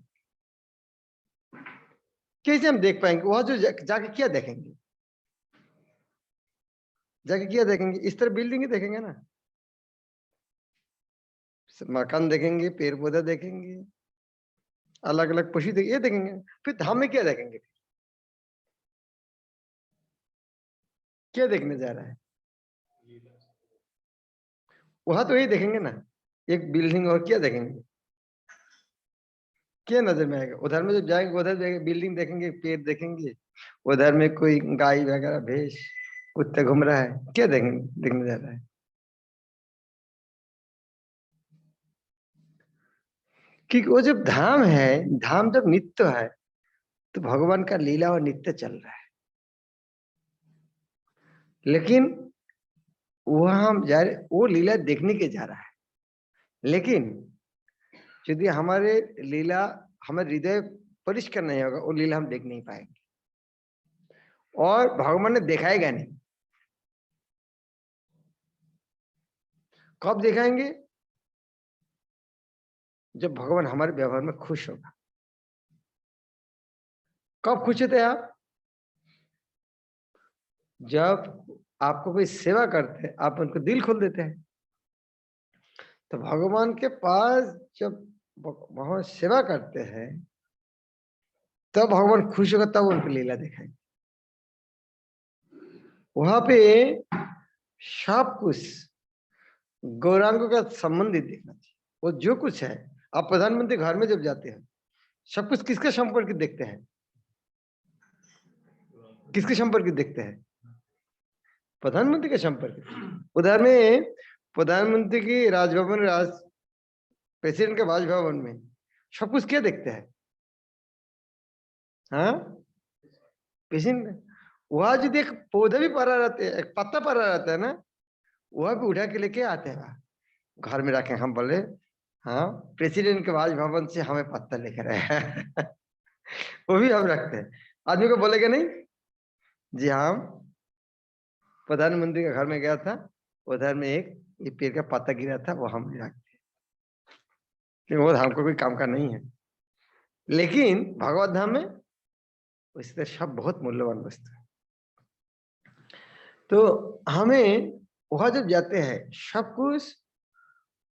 कैसे हम देख पाएंगे? वहां जो जाके क्या देखेंगे? जाके क्या देखेंगे? इस तरह बिल्डिंग ही देखेंगे ना, मकान देखेंगे, पेड़ पौधा देखेंगे, अलग अलग पशु ये देखेंगे। फिर धाम में क्या देखेंगे? क्या देखने जा रहा है वहां? तो यही देखेंगे ना, एक बिल्डिंग, और क्या देखेंगे? क्या नजर में आएगा? उधर में जब जाएंगे उधर बिल्डिंग देखेंगे, पेड़ देखेंगे, उधर में कोई गाय वगैरह भैंस कुत्ते घूम रहा है, क्या देखेंगे? देखने जा रहा है। क्योंकि वो जब धाम है, धाम जब नित्य है तो भगवान का लीला और नित्य चल रहा है। लेकिन वहां हम जा रहे, वो लीला देखने के जा रहा है। लेकिन यदि हमारे लीला हमारे हृदय परिष्कार नहीं होगा, वो लीला हम देख नहीं पाएंगे और भगवान ने दिखाएगा नहीं। कब दिखाएंगे? जब भगवान हमारे व्यवहार में खुश होगा। कब खुश होते हैं आप? जब आपको कोई सेवा करते हैं, आप उनको दिल खोल देते हैं। तो भगवान के पास जब भगवान सेवा करते हैं तब भगवान खुश होगा, तब उनको लीला दिखाएंगे। वहां पे सब कुछ गौरांगों का संबंधित देखना चाहिए। वो जो कुछ है, आप प्रधानमंत्री घर में जब जाते हैं सब कुछ किसके संपर्क देखते हैं? किसके संपर्क देखते हैं? प्रधानमंत्री के संपर्क। उधर में प्रधानमंत्री की राजभवन, प्रेसिडेंट के राजभवन में सब कुछ क्या देखते हैं? हाँ, प्रेसिडेंट वहां जो एक पौधा भी पड़ा रहता है, एक पत्ता पड़ा रहता है ना, वह भी उठा के लेके आते हैं घर में रखे। हम बोले हाँ प्रेसिडेंट के राजभवन से हमें पत्ता लेकर आए। वो भी हम रखते हैं। आदमी को बोलेगा नहीं जी हाँ, प्रधानमंत्री के घर में गया था, उधर में एक ये पेड़ का पत्ता गिरा था, वो हम रखते हैं, वो हमको कोई काम का नहीं है। लेकिन भगवत धाम में उससे सब बहुत मूल्यवान वस्तु है। तो हमें वहां जब जाते हैं सब कुछ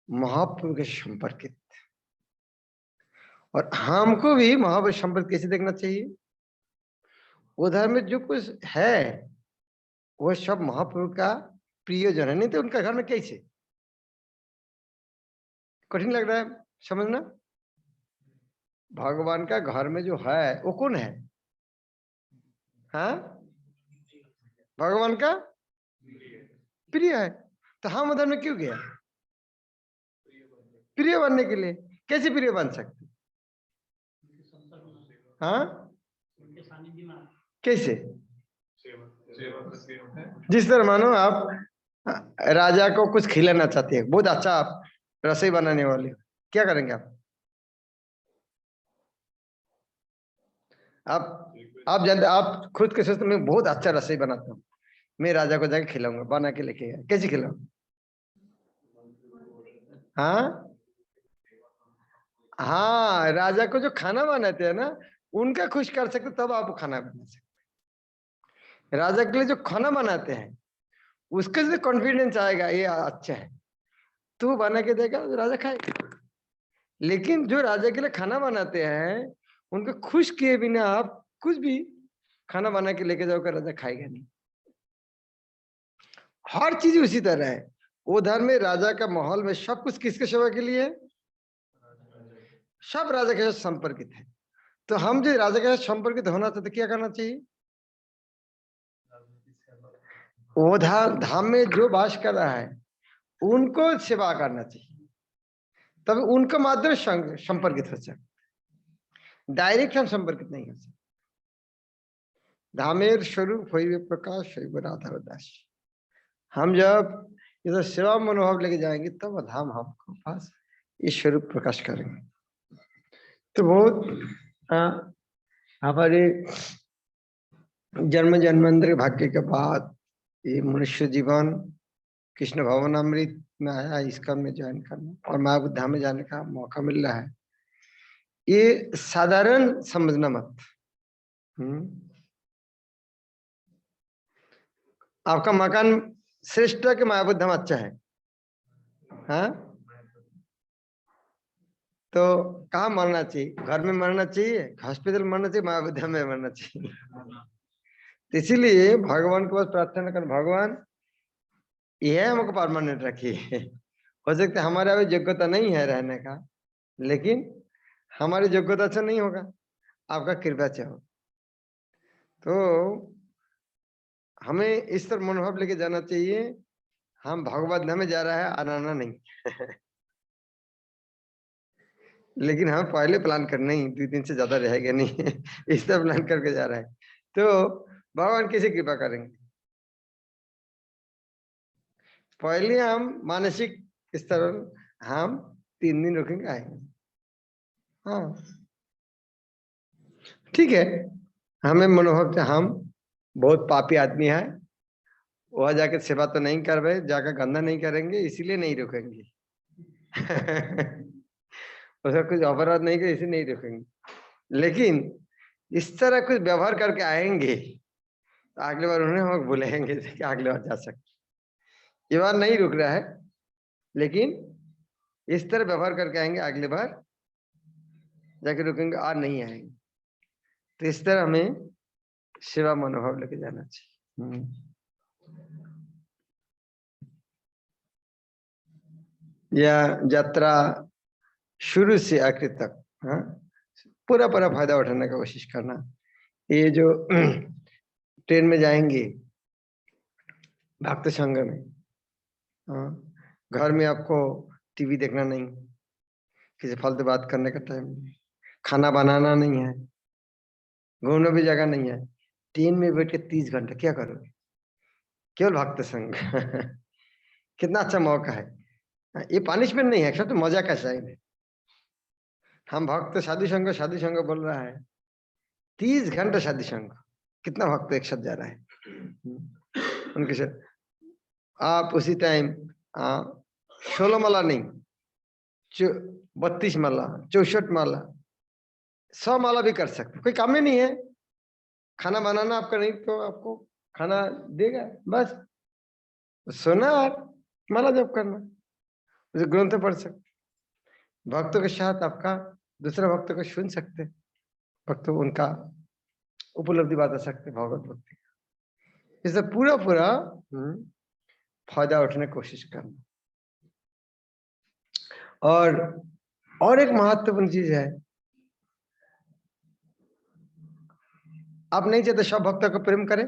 महाप्रभु के संपर्कित, और हमको भी महाप्रभु संपर्क कैसे देखना चाहिए? उधर में जो कुछ है वो सब महाप्रभु का प्रियजन है। नहीं तो उनका घर में कैसे? कठिन लग रहा है समझना। भगवान का घर में जो है वो कौन है? हाँ, भगवान का प्रिय है। तो हम उधर में क्यों गया? प्रिय बनने के लिए। कैसे प्रिय बन सकते? हाँ, कैसे? जिस तरह मानो आप राजा को कुछ खिलाना चाहते हैं, बहुत अच्छा आप रसोई बनाने वाले, क्या करेंगे आप? आप जानते, आप खुद के सोचते मैं बहुत अच्छा रसोई बनाता हूँ, मैं राजा को जाके खिलाऊंगा, बना के लेके गया, कैसे खिलाऊंगा? हाँ हाँ, राजा को जो खाना बनाते हैं ना, उनका खुश कर सकते तब आप खाना बना सकते। राजा के लिए जो खाना बनाते हैं उसके से कॉन्फिडेंस आएगा ये अच्छा है, तो वो बना के देगा, राजा खाएगा। लेकिन जो राजा के लिए खाना बनाते हैं उनको खुश किए बिना आप कुछ भी खाना बना के लेके जाओगे, राजा खाएगा नहीं। हर चीज उसी तरह है। उधर में राजा का माहौल में सब कुछ किसके सेवा के लिए? सब राजा के साथ संपर्कित है। तो हम जो राजा के साथ संपर्कित होना चाहते क्या करना चाहिए? उधर धाम में जो वास कर रहा है उनको सेवा करना चाहिए, तब उनके माध्यम से संपर्कित हो सकते, डायरेक्ट हम संपर्कित नहीं हो सकते। धामेर स्वरूप हुई प्रकाश राधा दास। हम जब इधर सेवा मनोभाव लेके जाएंगे तब धाम हमको पास इस स्वरूप प्रकाश करेंगे। तो बहुत हमारे जन्म जन्मांतर भाग्य के बाद ये मनुष्य जीवन कृष्ण भवनामृत में आया, इसका में ज्वाइन करना और महाबुद्ध धाम में जाने का मौका मिल रहा है। ये साधारण समझना मत। आपका मकान श्रेष्ठ है कि महाबुद्ध धाम अच्छा है? हाँ, तो कहाँ मरना चाहिए? घर में मरना चाहिए, हॉस्पिटल मरना चाहिए, महाबुद्ध धाम में मरना चाहिए? तो इसीलिए भगवान के पास प्रार्थना कर, भगवान यह हमको परमानेंट रखिए। हो सकता है हमारे अभी योग्यता नहीं है रहने का, लेकिन हमारी योग्यता से नहीं होगा, आपका कृपा से हो। तो हमें इस तरह मनोभाव लेके जाना चाहिए, हम भगवत धाम में जा रहा है, आना नहीं। लेकिन हम पहले प्लान कर नहीं, 2 दिन से ज्यादा रहेगा नहीं। इस तरह प्लान करके जा रहा है, तो भगवान कैसे कृपा करेंगे? पहले हम मानसिक स्तर हम 3 दिन रुकेंगे, आएंगे। हाँ ठीक है, हमें मनोभाव से हम बहुत पापी आदमी है, वहां जाकर सेवा तो नहीं कर रहे, जाकर गंदा नहीं करेंगे, इसीलिए नहीं रुकेंगे। उसका कुछ अपराध नहीं करे, इसे नहीं रुकेंगे। लेकिन इस तरह कुछ व्यवहार करके आएंगे तो अगले बार उन्हें हम बुलाएंगे कि अगले बार जा सकते। ये बार नहीं रुक रहा है, लेकिन इस तरह व्यवहार करके आएंगे, अगले बार जाके रुकेंगे और नहीं आएंगे। तो इस तरह हमें सेवा मनोभाव लेके जाना चाहिए। या यात्रा शुरू से आखिर तक पूरा फायदा उठाने का कोशिश करना। ये जो ट्रेन में जाएंगे भक्त संघ में, घर में आपको टीवी देखना नहीं, किसी फालतू बात करने का टाइम नहीं, खाना बनाना नहीं है, घूमने भी जगह नहीं है, ट्रेन में बैठ के 30 घंटे क्या करोगे? केवल भक्त संघ। कितना अच्छा मौका है। ये पनिशमेंट नहीं है, एक्चुअली तो मजा का साइन है। हम भक्त साधु संघ बोल रहा है, 30 घंटे साधु संघ, कितना भक्त एक साथ जा रहा है उनके साथ। आप उसी टाइम 16 माला नहीं, 32 माला, 64 माला, 100 माला भी कर सकते, कोई काम ही नहीं है। खाना बनाना आपका नहीं तो आपको खाना देगा, बस सोना और माला जप करना, ग्रंथ पढ़ सकते, भक्तों के साथ आपका दूसरा भक्तों को सुन सकते, भक्तों उनका उपलब्धि बता सकते भगवत भक्ति का। इससे पूरा फायदा उठाने की कोशिश करना। और एक महत्वपूर्ण चीज है, आप नहीं चाहते सब भक्तों को प्रेम करें?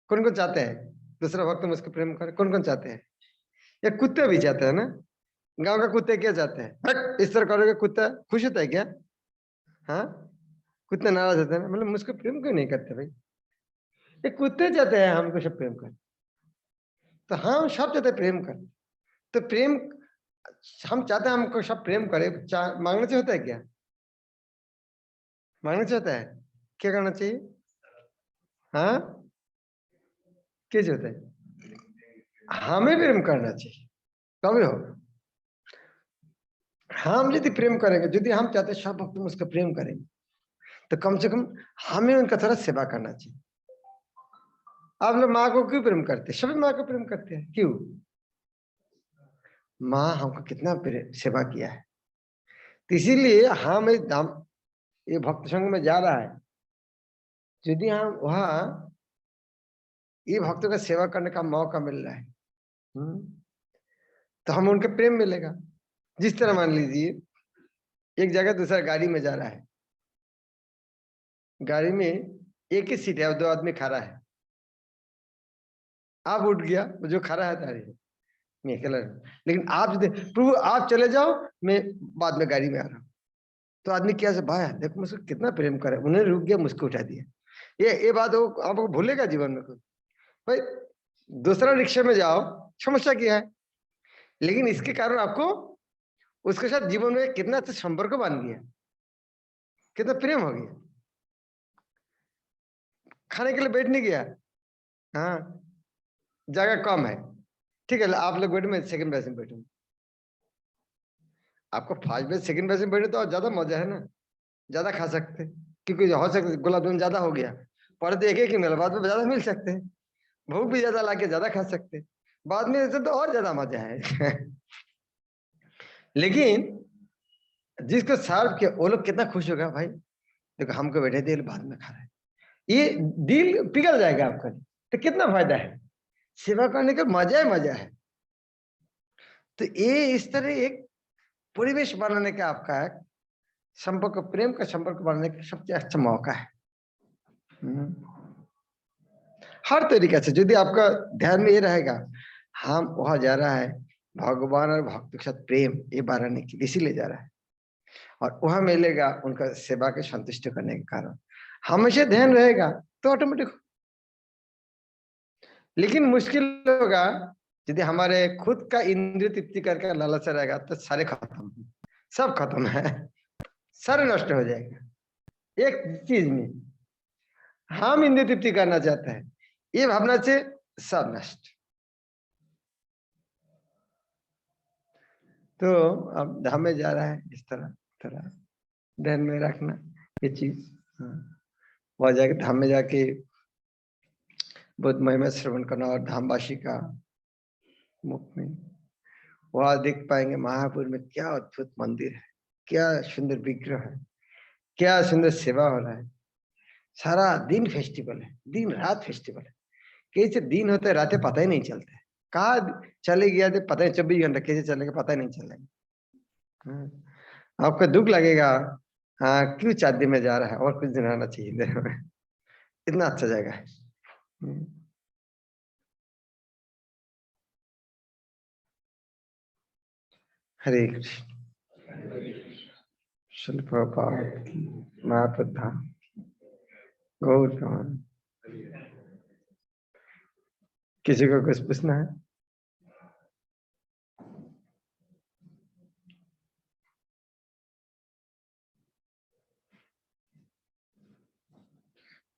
कौन कौन चाहते हैं दूसरा भक्त मुझको प्रेम करे? कौन कौन चाहते हैं? या कुत्ते भी चाहते हैं ना? गांव का कुत्ते क्या चाहते हैं? हट, इस तरह करोगे कुत्ता खुश होता है क्या? हाँ, कुत्ते नाराज होते हैं ना, मतलब मुझको प्रेम क्यों नहीं करते भाई? ये कुत्ते चाहते हैं हमको सब प्रेम करें, तो हम सब चाहते प्रेम करें। तो प्रेम हम चाहते हैं हमको सब प्रेम करे, मांगने से होता है क्या? मांगने से होता है? क्या करना चाहिए? हाँ, कैसे होता है? हमें प्रेम करना चाहिए, कभी होगा। हम यदि प्रेम करेंगे, यदि हम चाहते हैं सब भक्त उसका प्रेम करेंगे, तो कम से कम हमें उनका थोड़ा सेवा करना चाहिए। आप लोग माँ को क्यों प्रेम करते हैं? सभी माँ को प्रेम करते हैं, क्यों? माँ हमको कितना सेवा किया है, तो इसीलिए हम इस धाम, ये भक्त संघ में जा रहा है, यदि हम वहाँ ये भक्तों का सेवा करने का मौका मिल रहा है, तो हम उनके प्रेम मिलेगा। जिस तरह मान लीजिए एक जगह दूसरा गाड़ी में जा रहा है, गाड़ी में एक ही सीट है और 2 आदमी खड़ा है, आप उठ गया, जो खड़ा है तारी मैं अकेला, लेकिन आप प्रभु आप चले जाओ, मैं बाद में गाड़ी में आ रहा हूँ, तो आदमी क्या से भाई देखो मुझको कितना प्रेम करे, उन्हें रुक गया, मुझको उठा दिया। ये बात वो आपको भूलेगा जीवन में कोई। भाई दूसरा रिक्शा में जाओ, समस्या क्या है, लेकिन इसके कारण आपको उसके साथ जीवन में कितना अच्छा संपर्क बन गया, कितना प्रेम हो गया। खाने के लिए बैठ नहीं गया, हाँ जगह कम है, ठीक है आप लोग बैठो, मैं सेकंड बेंच में बैठूंगा। आपको फर्स्ट बेंच सेकंड बेंच में बैठे तो ज्यादा मजा है ना, ज्यादा खा सकते, क्योंकि हो सकता गुलाब जामुन ज्यादा हो गया, पहले तो एक ही मिला, बाद में ज्यादा मिल सकते हैं, भूख भी ज्यादा लाके ज्यादा खा सकते, बाद में ऐसे तो और ज्यादा मजा है। लेकिन जिसको सर्व किया वो लोग कितना खुश होगा, भाई देखो हमको बैठे दिल बाद में खा रहे हैं, ये दिल पिघल जाएगा आपका, तो कितना फायदा है, सेवा करने का मजा है, मजा है। तो ये इस तरह एक परिवेश बनाने का आपका संपर्क, प्रेम का संपर्क बनाने का सबसे अच्छा मौका है। हर तरीके से यदि आपका ध्यान में ये रहेगा हम वहां जा रहा है भगवान और भक्त के साथ प्रेम ये बढ़ाने के लिए, इसीलिए जा रहा है, और वहां मिलेगा उनका सेवा के संतुष्ट करने के कारण, हमेशा ध्यान रहेगा तो ऑटोमेटिक। लेकिन मुश्किल होगा यदि हमारे खुद का इंद्रिय तृप्ति करके लालसा रहेगा, तो सारे खत्म, सब खत्म है, सारे नष्ट हो जाएगा। एक चीज में हम इंद्रिय तृप्ति करना चाहते हैं, ये भावना से सब नष्ट। तो अब धाम में जा रहा है, इस तरह तरह ध्यान में रखना ये चीज। वहां जाके धाम में जाके बहुत महिमा श्रवण करना, और धामवासी का मुख में वहां देख पाएंगे महापुर में क्या अद्भुत मंदिर है, क्या सुंदर विग्रह है, क्या सुंदर सेवा हो रहा है, सारा दिन फेस्टिवल है, दिन रात फेस्टिवल है। कैसे दिन होते रातें पता ही नहीं चलते, कहाँ चले गया थे पता नहीं, 24 घंटा कैसे चलेगा पता ही नहीं चलेगा। आपको दुख लगेगा, हाँ क्यों 4 दिन में जा रहा है, और कुछ दिन रहना चाहिए, इतना अच्छा जगह है। हरे कृष्ण। श्रील प्रभुपाद की महाप्रधा गौर कमान। किसी को कुछ पूछना है?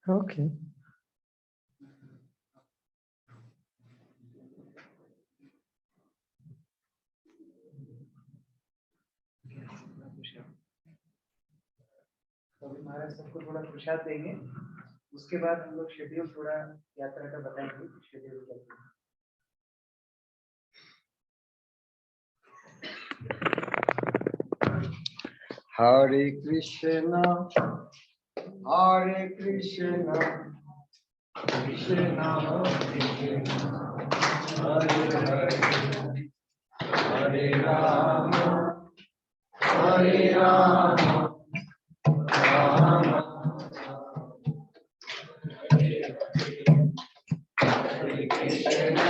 ओके तो अभी महाराज सबको थोड़ा प्रसाद देंगे, उसके बाद हम लोग शेड्यूल थोड़ा यात्रा का बताएंगे, शेड्यूल क्या है। हरे कृष्णा कृष्ण हरे हरे, हरे राम हरे कृष्णा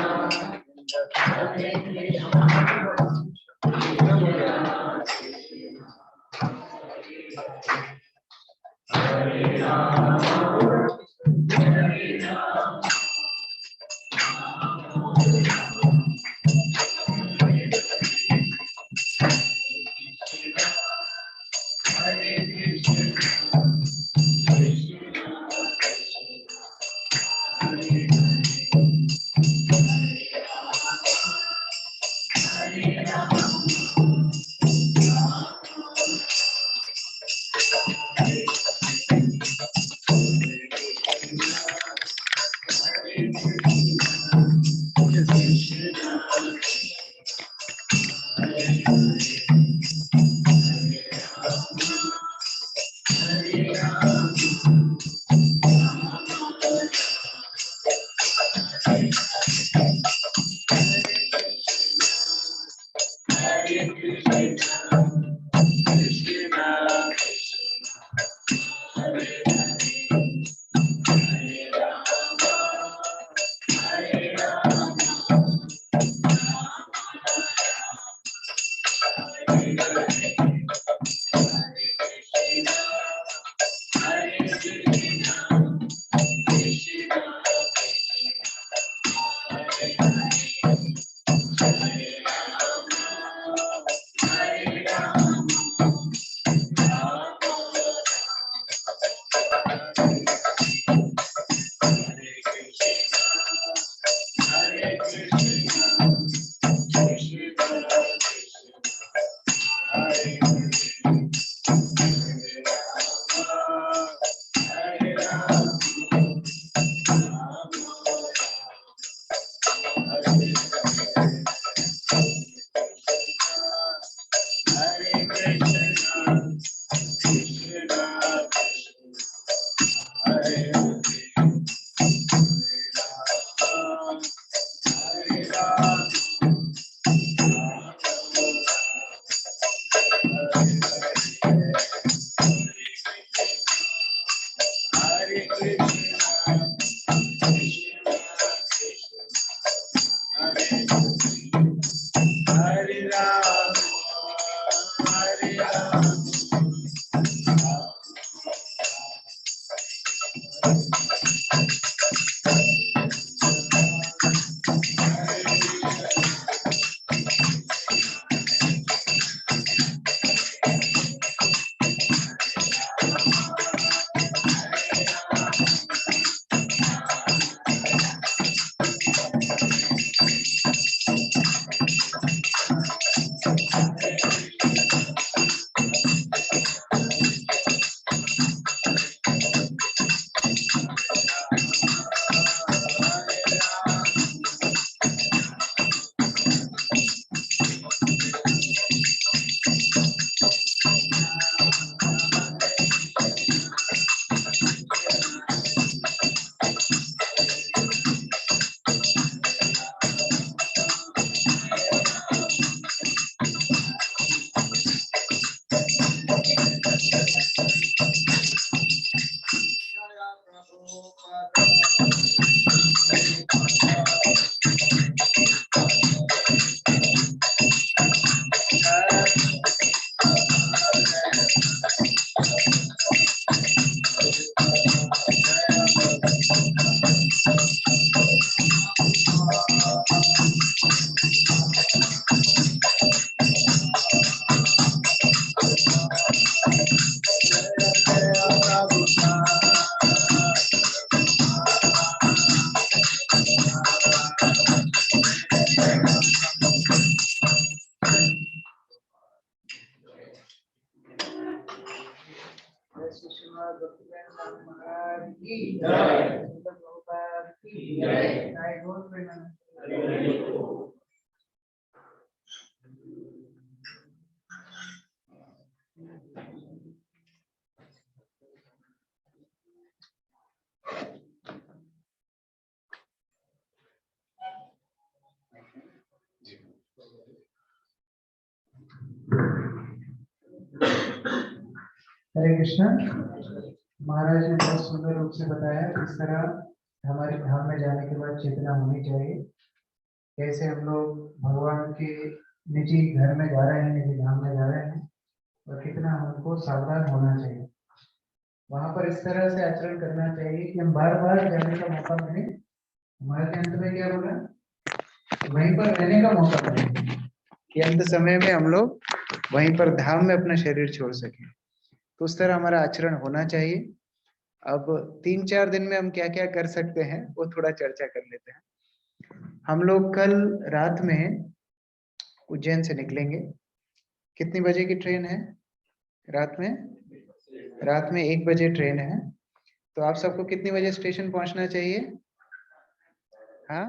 हरे कृष्ण। महाराज ने बहुत सुंदर रूप से बताया किस तरह हमारे धाम में जाने के बाद चेतना होनी चाहिए, कैसे हम लोग भगवान के निजी घर में जा रहे हैं, निजी धाम में जा रहे हैं, और कितना हमको सावधान होना चाहिए। वहां पर इस तरह से आचरण करना चाहिए कि हम बार बार जाने का मौका मिले। हमारे अंत में क्या बोला, वहीं पर रहने का मौका मिले कि अंत समय में हम लोग वहीं पर धाम में अपना शरीर छोड़ सके। तो उस तरह हमारा आचरण होना चाहिए। अब 3-4 दिन में हम क्या क्या कर सकते हैं वो थोड़ा चर्चा कर लेते हैं। हम लोग कल रात में उज्जैन से निकलेंगे। कितनी बजे की ट्रेन है? रात में 1 बजे ट्रेन है। तो आप सबको कितनी बजे स्टेशन पहुंचना चाहिए? हाँ,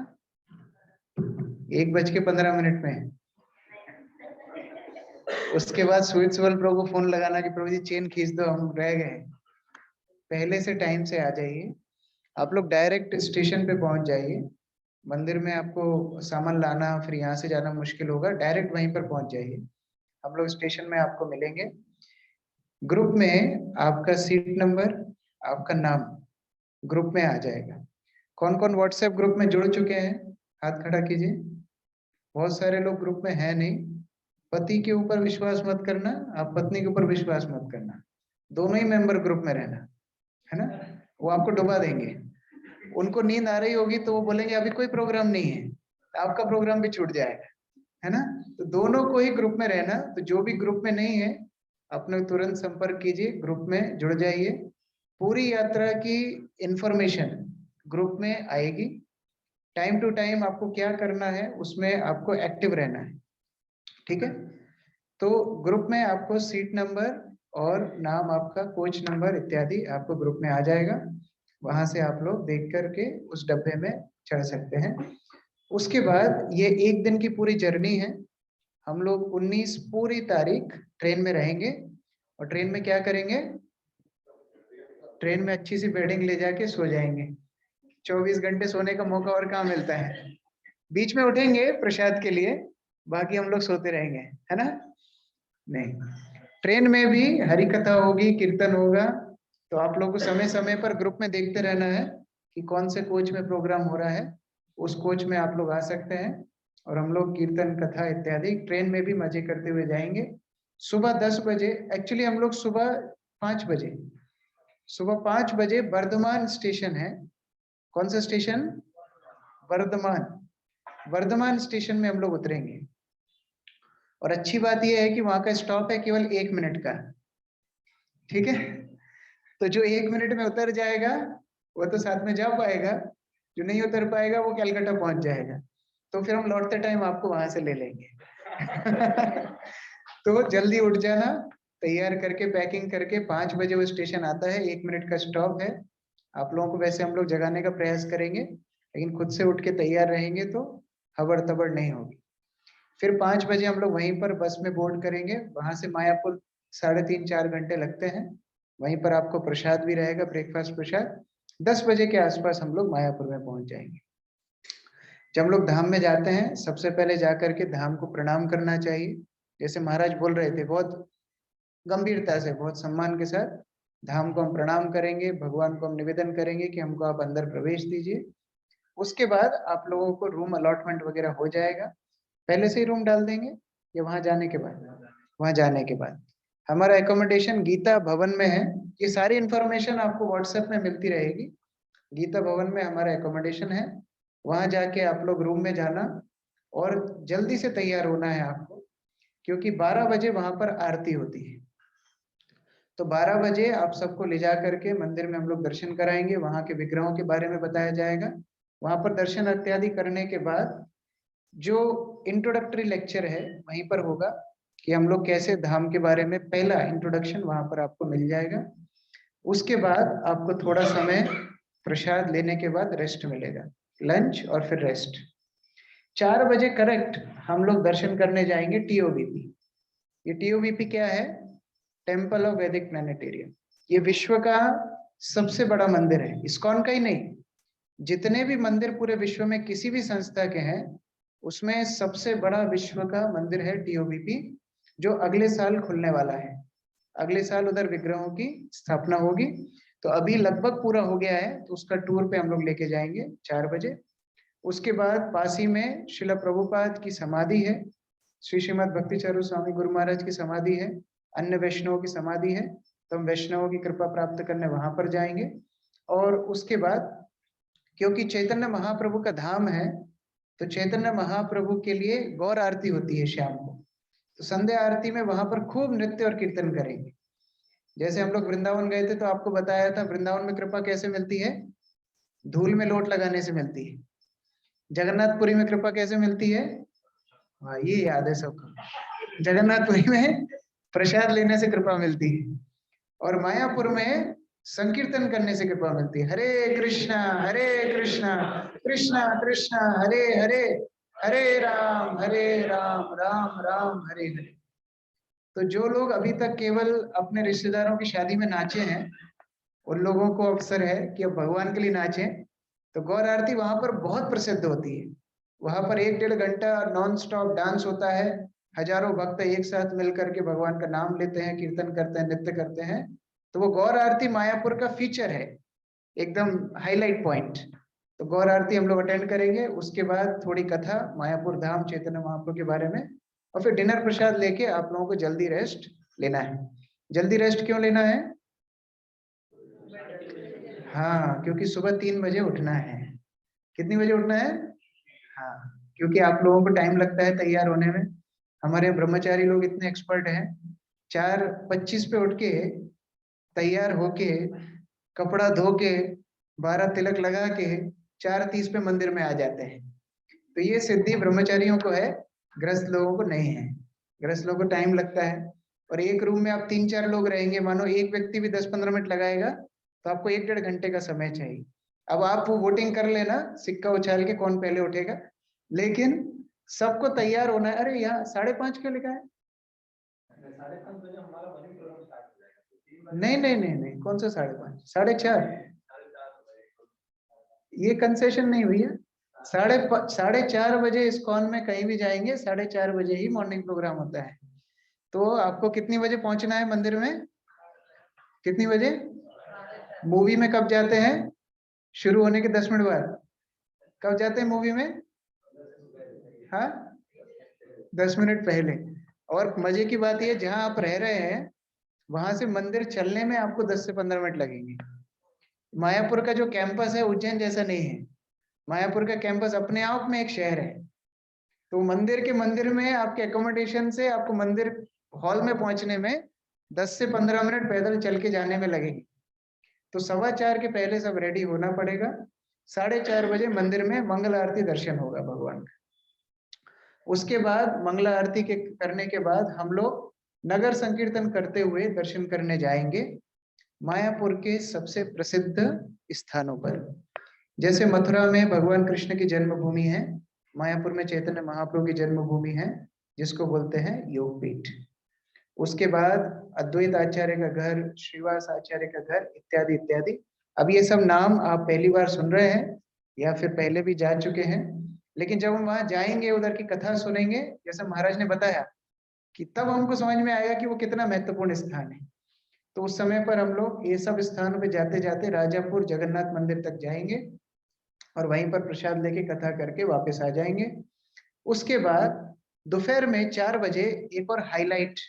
1:15 में। उसके बाद स्वीट्स वर्ल्ड प्रभु को फोन लगाना कि प्रभु जी चेन खींच दो, हम रह गए। पहले से टाइम से आ जाइए। आप लोग डायरेक्ट स्टेशन पे पहुंच जाइए। मंदिर में आपको सामान लाना फिर यहाँ से जाना मुश्किल होगा, डायरेक्ट वहीं पर पहुंच जाइए। हम लोग स्टेशन में आपको मिलेंगे। ग्रुप में आपका सीट नंबर, आपका नाम ग्रुप में आ जाएगा। कौन कौन व्हाट्सएप ग्रुप में जुड़ चुके हैं, हाथ खड़ा कीजिए। बहुत सारे लोग ग्रुप में है नहीं। पति के ऊपर विश्वास मत करना, आप पत्नी के ऊपर विश्वास मत करना। दोनों ही मेंबर ग्रुप में रहना, है ना। वो आपको डुबा देंगे। उनको नींद आ रही होगी तो वो बोलेंगे अभी कोई प्रोग्राम नहीं है, आपका प्रोग्राम भी छूट जाएगा, है ना। तो दोनों को ही ग्रुप में रहना। तो जो भी ग्रुप में नहीं है अपने तुरंत संपर्क कीजिए, ग्रुप में जुड़ जाइए। पूरी यात्रा की इंफॉर्मेशन ग्रुप में आएगी। टाइम टू टाइम आपको क्या करना है उसमें आपको एक्टिव रहना है, ठीक है। तो ग्रुप में आपको सीट नंबर और नाम, आपका कोच नंबर इत्यादि आपको ग्रुप में आ जाएगा। वहां से आप लोग देख करके उस डब्बे में चढ़ सकते हैं। उसके बाद ये 1 दिन की पूरी जर्नी है। हम लोग 19 पूरी तारीख ट्रेन में रहेंगे। और ट्रेन में क्या करेंगे, ट्रेन में अच्छी सी बेडिंग ले जाके सो जाएंगे। 24 घंटे सोने का मौका और कहाँ मिलता है। बीच में उठेंगे प्रसाद के लिए, बाकी हम लोग सोते रहेंगे, है ना। नहीं, ट्रेन में भी हरि कथा होगी, कीर्तन होगा। तो आप लोग को समय समय पर ग्रुप में देखते रहना है कि कौन से कोच में प्रोग्राम हो रहा है। उस कोच में आप लोग आ सकते हैं और हम लोग कीर्तन कथा इत्यादि ट्रेन में भी मजे करते हुए जाएंगे। सुबह 10 बजे, एक्चुअली हम लोग सुबह 5 बजे, सुबह 5 बजे वर्धमान स्टेशन है। कौन सा स्टेशन, वर्धमान। वर्धमान स्टेशन में हम लोग उतरेंगे। और अच्छी बात यह है कि वहां का स्टॉप है केवल 1 मिनट का, ठीक है। तो जो 1 मिनट में उतर जाएगा वो तो साथ में जा पाएगा, जो नहीं उतर पाएगा वो कलकत्ता पहुंच जाएगा। तो फिर हम लौटते टाइम आपको वहां से ले लेंगे। तो जल्दी उठ जाना, तैयार करके पैकिंग करके। 5 बजे वो स्टेशन आता है, 1 मिनट का स्टॉप है। आप लोगों को वैसे हम लोग जगाने का प्रयास करेंगे, लेकिन खुद से उठ के तैयार रहेंगे तो हबड़ तबड़ नहीं होगी। फिर 5 बजे हम लोग वहीं पर बस में बोर्ड करेंगे। वहां से मायापुर 3.5-4 घंटे लगते हैं। वहीं पर आपको प्रसाद भी रहेगा, ब्रेकफास्ट प्रसाद। 10 बजे के आसपास हम लोग मायापुर में पहुंच जाएंगे। जब हम लोग धाम में जाते हैं, सबसे पहले जाकर के धाम को प्रणाम करना चाहिए। जैसे महाराज बोल रहे थे, बहुत गंभीरता से, बहुत सम्मान के साथ धाम को हम प्रणाम करेंगे। भगवान को हम निवेदन करेंगे कि हमको आप अंदर प्रवेश दीजिए। उसके बाद आप लोगों को रूम अलॉटमेंट वगैरह हो जाएगा। पहले से ही रूम डाल देंगे या वहां जाने के बाद, वहां जाने के बाद। हमारा एकोमोडेशन गीता भवन में है। ये सारी इंफॉर्मेशन आपको व्हाट्सएप में मिलती रहेगी। गीता भवन में हमारा एकोमोडेशन है। वहां जाके आप लोग रूम में जाना और जल्दी से तैयार होना है आपको, क्योंकि 12 बजे वहां पर आरती होती है। तो 12 बजे आप सबको ले जा करके मंदिर में हम लोग दर्शन कराएंगे। वहां के विग्रहों के बारे में बताया जाएगा। वहां पर दर्शन इत्यादि करने के बाद जो इंट्रोडक्टरी लेक्चर है वहीं पर होगा कि हम लोग कैसे धाम के बारे में, पहला इंट्रोडक्शन वहां पर आपको मिल जाएगा। उसके बाद आपको थोड़ा समय प्रसाद लेने के बाद रेस्ट मिलेगा, लंच और फिर रेस्ट। 4 बजे करेक्ट हम लोग दर्शन करने जाएंगे टीओबीपी। ये टीओबीपी क्या है, टेम्पल ऑफ वैदिक प्लैनेटेरियम। ये विश्व का सबसे बड़ा मंदिर है, इस्कॉन का ही नहीं, जितने भी मंदिर पूरे विश्व में किसी भी संस्था के हैं उसमें सबसे बड़ा विश्व का मंदिर है टीओबीपी, जो अगले साल खुलने वाला है। अगले साल उधर विग्रहों की स्थापना होगी। तो अभी लगभग पूरा हो गया है, तो उसका टूर पे हम लोग लेके जाएंगे 4 बजे। उसके बाद पास ही में श्रील प्रभुपाद की समाधि है, श्री श्रीमद भक्ति चारू स्वामी गुरु महाराज की समाधि है, अन्य वैष्णवों की समाधि है। तो हम वैष्णवों की कृपा प्राप्त करने वहां पर जाएंगे। और उसके बाद क्योंकि चैतन्य महाप्रभु का धाम है, तो चैतन्य महाप्रभु के लिए गौर आरती होती है शाम को। तो संध्या आरती में वहां पर खूब नृत्य और कीर्तन करेंगे। जैसे हम लोग वृंदावन गए थे तो आपको बताया था वृंदावन में कृपा कैसे मिलती है, धूल में लोट लगाने से मिलती है। जगन्नाथपुरी में कृपा कैसे मिलती है, हाँ ये याद है सबको, जगन्नाथपुरी में प्रसाद लेने से कृपा मिलती है। और मायापुर में संकीर्तन करने से कृपा मिलती है। हरे कृष्णा कृष्णा कृष्णा हरे हरे, राम राम राम हरे हरे। तो जो लोग अभी तक केवल अपने रिश्तेदारों की शादी में नाचे हैं, उन लोगों को अवसर है कि अब भगवान के लिए नाचें। तो गौर आरती वहां पर बहुत प्रसिद्ध होती है। वहां पर 1-1.5 घंटा नॉन स्टॉप डांस होता है। हजारों भक्त एक साथ मिलकर के भगवान का नाम लेते हैं, कीर्तन करते हैं, नृत्य करते हैं। तो वो गौर आरती मायापुर का फीचर है, एकदम हाईलाइट पॉइंट। तो गौर आरती हम लोग अटेंड करेंगे, उसके बाद थोड़ी कथा मायापुर धाम चैतन्य महाप्रभु के बारे में, और फिर डिनर प्रसाद लेके आप लोगों को जल्दी रेस्ट लेना है। जल्दी रेस्ट क्यों लेना है? हाँ, क्योंकि सुबह 3 बजे उठना है। कितनी बजे उठना है? हाँ, क्योंकि आप लोगों को टाइम लगता है तैयार होने में। हमारे ब्रह्मचारी लोग इतने एक्सपर्ट हैं, 4:25 पे उठ के तैयार होके कपड़ा धो के 12 तिलक लगा के 4:30 पे मंदिर में आ जाते हैं। तो ये सिद्धि ब्रह्मचारियों को है, गृहस्थ लोगों को नहीं है। गृहस्थ लोगों को टाइम लगता है, और एक रूम में आप 3-4 लोग रहेंगे, मानो एक व्यक्ति भी 10-15 मिनट लगाएगा तो आपको 1-1.5 घंटे का समय चाहिए। अब आप वो वोटिंग कर लेना, सिक्का उछाल के कौन पहले उठेगा, लेकिन सबको तैयार होना है। अरे यहाँ 5:30 क्यों लिखा है? 5:30 बजे हमारा मॉर्निंग प्रोग्राम स्टार्ट हो जाएगा। नहीं, कौन सा 5:30? 4:30? ये कंसेशन नहीं हुई है। 4:30 बजे इस्कॉन में कहीं भी जाएंगे, 4:30 बजे ही मॉर्निंग प्रोग्राम होता है। तो आपको कितनी बजे पहुंचना है मंदिर में? कितनी बजे? मूवी में कब जाते हैं? शुरू होने के 10 मिनट बाद। कब जाते हैं मूवी में? हाँ, 10 मिनट पहले। और मजे की बात यह, जहां आप रह रहे हैं वहां से मंदिर चलने में आपको 10 से 15 मिनट लगेंगे। मायापुर का जो कैंपस है उज्जैन जैसा नहीं है। मायापुर का कैंपस अपने आप में एक शहर है। तो मंदिर में आपके एकोमोडेशन से आपको मंदिर हॉल में पहुंचने में 10 से 15 मिनट पैदल चल के जाने में लगेगी। तो 4:15 के पहले सब रेडी होना पड़ेगा। 4:30 बजे मंदिर में मंगल आरती दर्शन होगा भगवान का। उसके बाद मंगला आरती के करने के बाद हम लोग नगर संकीर्तन करते हुए दर्शन करने जाएंगे मायापुर के सबसे प्रसिद्ध स्थानों पर। जैसे मथुरा में भगवान कृष्ण की जन्मभूमि है, मायापुर में चैतन्य महाप्रभु की जन्मभूमि है, जिसको बोलते हैं योगपीठ। उसके बाद अद्वैत आचार्य का घर, श्रीवास आचार्य का घर, इत्यादि इत्यादि। अब ये सब नाम आप पहली बार सुन रहे हैं या फिर पहले भी जा चुके हैं, लेकिन जब हम वहां जाएंगे, उधर की कथा सुनेंगे, जैसे महाराज ने बताया, कि तब हमको समझ में आएगा कि वो कितना महत्वपूर्ण स्थान है। तो उस समय पर हम लोग ये सब स्थानों पे जाते जाते राजापुर जगन्नाथ मंदिर तक जाएंगे और वहीं पर प्रसाद लेके कथा करके वापस आ जाएंगे। उसके बाद दोपहर में 4 बजे एक और हाईलाइट,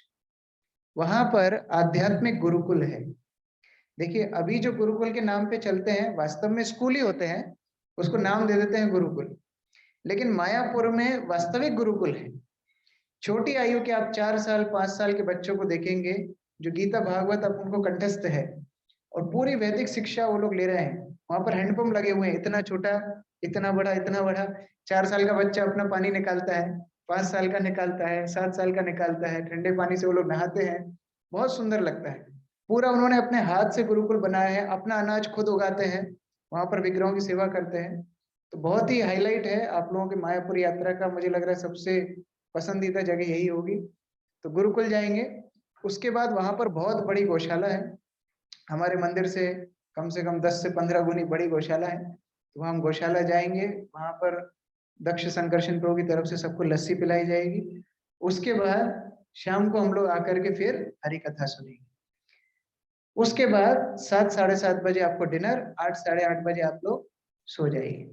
वहां पर आध्यात्मिक गुरुकुल है। देखिए, अभी जो गुरुकुल के नाम पे चलते हैं वास्तव में स्कूल ही होते हैं, उसको नाम दे देते हैं गुरुकुल। लेकिन मायापुर में वास्तविक गुरुकुल है। छोटी आयु के आप 4 साल 5 साल के बच्चों को देखेंगे जो गीता भागवत अब उनको कंठस्थ है, और पूरी वैदिक शिक्षा वो लोग ले रहे हैं। वहां पर हैंडपंप लगे हुए हैं, इतना छोटा, इतना बड़ा, इतना बड़ा। 4 साल का बच्चा अपना पानी निकालता है, 5 साल का निकालता है, 7 साल का निकालता है, ठंडे पानी से वो लोग नहाते हैं। बहुत सुंदर लगता है। पूरा उन्होंने अपने हाथ से गुरुकुल बनाया है, अपना अनाज खुद उगाते हैं, वहां पर विग्रहों की सेवा करते हैं। तो बहुत ही हाईलाइट है आप लोगों की मायापुर यात्रा का। मुझे लग रहा है सबसे पसंदीदा जगह यही होगी। तो गुरुकुल जाएंगे। उसके बाद वहां पर बहुत बड़ी गौशाला है, हमारे मंदिर से कम 10 से 15 गुनी बड़ी गौशाला है। तो वहाँ हम गौशाला जाएंगे, वहां पर दक्ष संकर्षण प्रभु की तरफ से सबको लस्सी पिलाई जाएगी। उसके बाद शाम को हम लोग आकर के फिर हरि कथा सुनेंगे। उसके बाद 7 साढ़े 7 बजे आपको डिनर, 8 साढ़े 8 बजे आप लोग सो जाइए।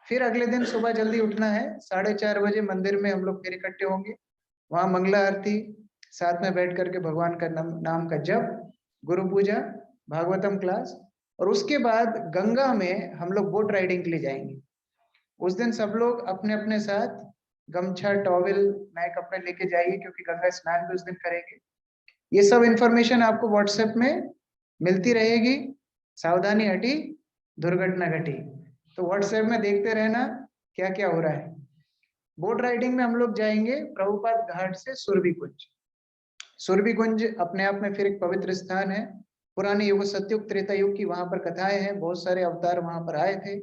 फिर अगले दिन सुबह जल्दी उठना है, 4:30 बजे मंदिर में हम लोग फिर इकट्ठे होंगे। वहां मंगला आरती, साथ में बैठ करके भगवान का नाम का जप, गुरु पूजा, भागवतम क्लास, और उसके बाद गंगा में हम लोग बोट राइडिंग के लिए जाएंगे। उस दिन सब लोग अपने अपने साथ गमछा, टॉवल, नए कपड़े लेके जाइए, क्योंकि गंगा स्नान भी उस दिन करेंगे। ये सब इंफॉर्मेशन आपको व्हाट्सएप में मिलती रहेगी। सावधानी हटी, दुर्घटना घटी। तो व्हाट्सएप में देखते रहना क्या क्या हो रहा है। बोट राइडिंग में हम लोग जाएंगे प्रभुपाद घाट से सुरभि कुंज। सुरभि कुंज अपने आप में फिर एक पवित्र स्थान है। पुराने युग, सतयुग, त्रेता युग की वहां पर कथाएं हैं, बहुत सारे अवतार वहां पर आए थे,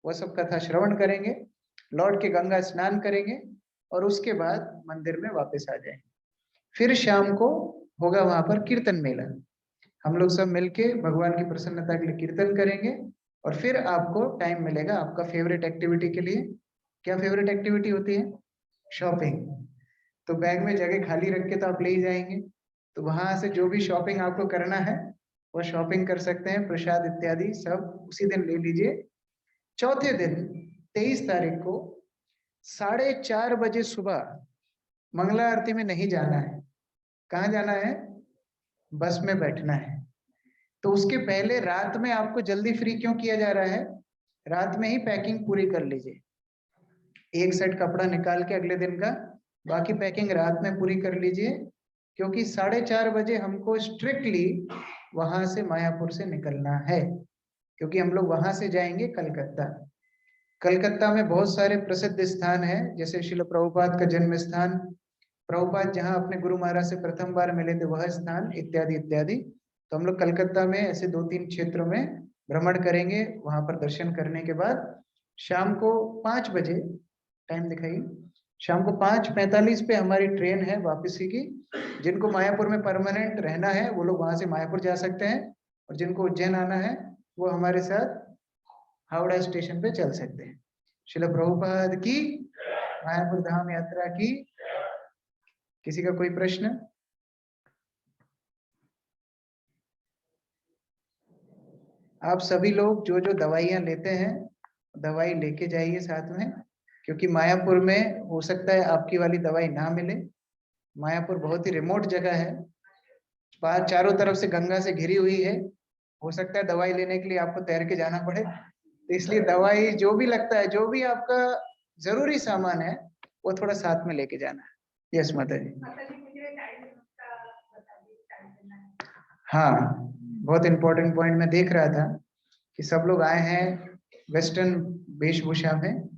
वह सब कथा श्रवण करेंगे। लौट के गंगा स्नान करेंगे और उसके बाद मंदिर में वापस आ जाएंगे। फिर शाम को होगा वहां पर कीर्तन मेला, हम लोग सब मिलके भगवान की प्रसन्नता के लिए कीर्तन करेंगे और फिर आपको टाइम मिलेगा आपका फेवरेट एक्टिविटी के लिए। क्या फेवरेट एक्टिविटी होती है? शॉपिंग। तो बैग में जगह खाली रख के तो आप ले ही जाएंगे, तो वहां से जो भी शॉपिंग आपको करना है वो शॉपिंग कर सकते हैं, प्रसाद इत्यादि सब उसी दिन ले लीजिए। चौथे दिन 23 तारीख को 4:30 बजे सुबह मंगला आरती में नहीं जाना है। कहाँ जाना है? बस में बैठना है। तो उसके पहले रात में आपको जल्दी फ्री क्यों किया जा रहा है? रात में ही पैकिंग पूरी कर लीजिए, एक सेट कपड़ा निकाल के अगले दिन का, बाकी पैकिंग रात में पूरी कर लीजिए, क्योंकि 4:30 बजे हमको स्ट्रिक्टली वहां से मायापुर से निकलना है, क्योंकि हम लोग वहां से जाएंगे कलकत्ता। कलकत्ता में बहुत सारे प्रसिद्ध स्थान हैं, जैसे श्रील प्रभुपाद का जन्म स्थान, प्रभुपाद जहाँ अपने गुरु महाराज से प्रथम बार मिले थे वह स्थान, इत्यादि इत्यादि। तो हम लोग कलकत्ता में ऐसे 2-3 क्षेत्रों में भ्रमण करेंगे। वहां पर दर्शन करने के बाद शाम को 5 बजे, टाइम दिखाइए, शाम को 5:45 पे हमारी ट्रेन है वापसी की। जिनको मायापुर में परमानेंट रहना है वो लोग वहां से मायापुर जा सकते हैं, और जिनको उज्जैन आना है वो हमारे साथ हावड़ा स्टेशन पे चल सकते हैं। श्रील प्रभुपाद की, मायापुर धाम यात्रा की। किसी का कोई प्रश्न? आप सभी लोग जो जो दवाइयां लेते हैं दवाई लेके जाइए साथ में, क्योंकि मायापुर में हो सकता है आपकी वाली दवाई ना मिले। मायापुर बहुत ही रिमोट जगह है, चारों तरफ से गंगा से घिरी हुई है, हो सकता है दवाई लेने के लिए आपको तैर के जाना पड़े। तो इसलिए दवाई जो भी लगता है, जो भी आपका जरूरी सामान है वो थोड़ा साथ में लेके जाना है। यस माता जी। हाँ, बहुत इंपॉर्टेंट पॉइंट मैं देख रहा था कि सब लोग आए हैं वेस्टर्न वेशभूषा में,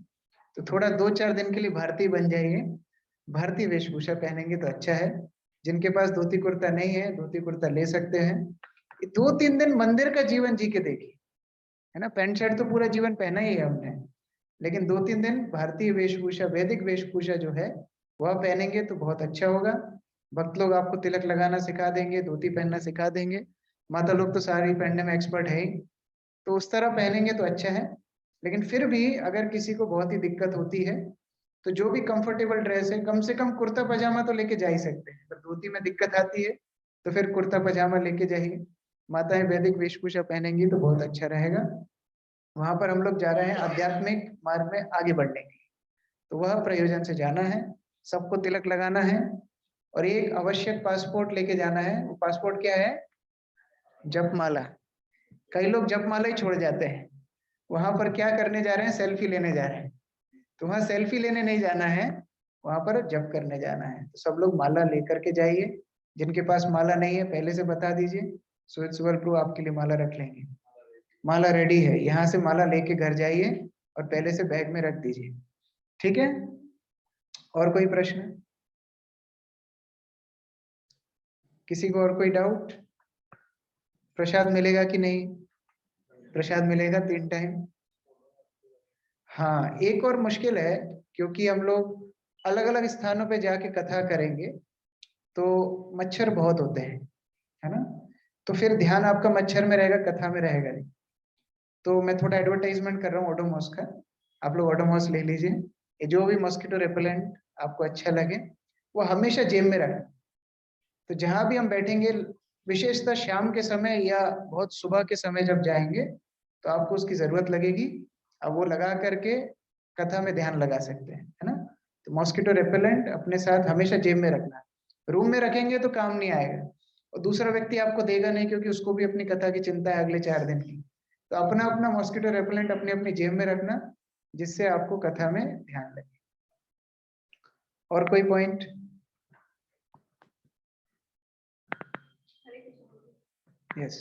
तो थोड़ा 2-4 दिन के लिए भारतीय बन जाइए। भारतीय वेशभूषा पहनेंगे तो अच्छा है। जिनके पास धोती कुर्ता नहीं है, धोती कुर्ता ले सकते हैं। 2-3 दिन मंदिर का जीवन जी के देखिए, है ना। पैंट शर्ट तो पूरा जीवन पहना ही है हमने, लेकिन 2-3 दिन भारतीय वेशभूषा, वैदिक वेशभूषा जो है वह पहनेंगे तो बहुत अच्छा होगा। भक्त लोग आपको तिलक लगाना सिखा देंगे, धोती पहनना सिखा देंगे। माता लोग तो साड़ी पहनने में एक्सपर्ट है ही, तो उस तरह पहनेंगे तो अच्छा है। लेकिन फिर भी अगर किसी को बहुत ही दिक्कत होती है तो जो भी कंफर्टेबल ड्रेस है, कम से कम कुर्ता पजामा तो लेके जा ही सकते हैं। अगर धोती में दिक्कत आती है तो फिर कुर्ता पजामा लेके जाइए। माताएं वैदिक वेशभूषा पहनेंगी तो बहुत अच्छा रहेगा। वहां पर हम लोग जा रहे हैं आध्यात्मिक मार्ग में आगे बढ़ने के लिए, तो वह प्रयोजन से जाना है। सबको तिलक लगाना है और एक आवश्यक पासपोर्ट लेके जाना है। वो पासपोर्ट क्या है? जपमाला। कई लोग जपमाला ही छोड़ जाते हैं। वहां पर क्या करने जा रहे हैं? सेल्फी लेने जा रहे हैं। तो वहां सेल्फी लेने नहीं जाना है, वहां पर जप करने जाना है। तो सब लोग माला लेकर के जाइए। जिनके पास माला नहीं है पहले से बता दीजिए, सुहेल सुबल प्रभु आपके लिए माला रख लेंगे। माला रेडी है, यहाँ से माला लेके घर जाइए और पहले से बैग में रख दीजिए, ठीक है। और कोई प्रश्न? किसी को और कोई डाउट? प्रसाद मिलेगा कि नहीं? प्रसाद मिलेगा 3 टाइम। हाँ, एक और मुश्किल है, क्योंकि हम लोग अलग अलग स्थानों पे जाके कथा करेंगे तो मच्छर बहुत होते हैं, है ना। तो फिर ध्यान आपका मच्छर में रहेगा, कथा में रहेगा नहीं। तो मैं थोड़ा एडवर्टाइजमेंट कर रहा हूँ ओडोमॉस का, आप लोग ओडोमॉस ले लीजिए। ये जो भी मॉस्किटो रेपेलेंट आपको अच्छा लगे वो हमेशा जेब में रखें। तो जहां भी हम बैठेंगे, विशेषतः शाम के समय या बहुत सुबह के समय जब जाएंगे तो आपको उसकी जरूरत लगेगी। अब वो लगा करके कथा में ध्यान लगा सकते हैं, है ना। तो मॉस्किटो रेपेलेंट अपने साथ हमेशा जेब में रखना। रूम में रखेंगे तो काम नहीं आएगा, और दूसरा व्यक्ति आपको देगा नहीं, क्योंकि उसको भी अपनी कथा की चिंता है अगले 4 दिन की। तो अपना अपना मॉस्किटो रेपेलेंट अपनी अपनी जेब में रखना, जिससे आपको कथा में ध्यान लगे। और कोई पॉइंट? यस,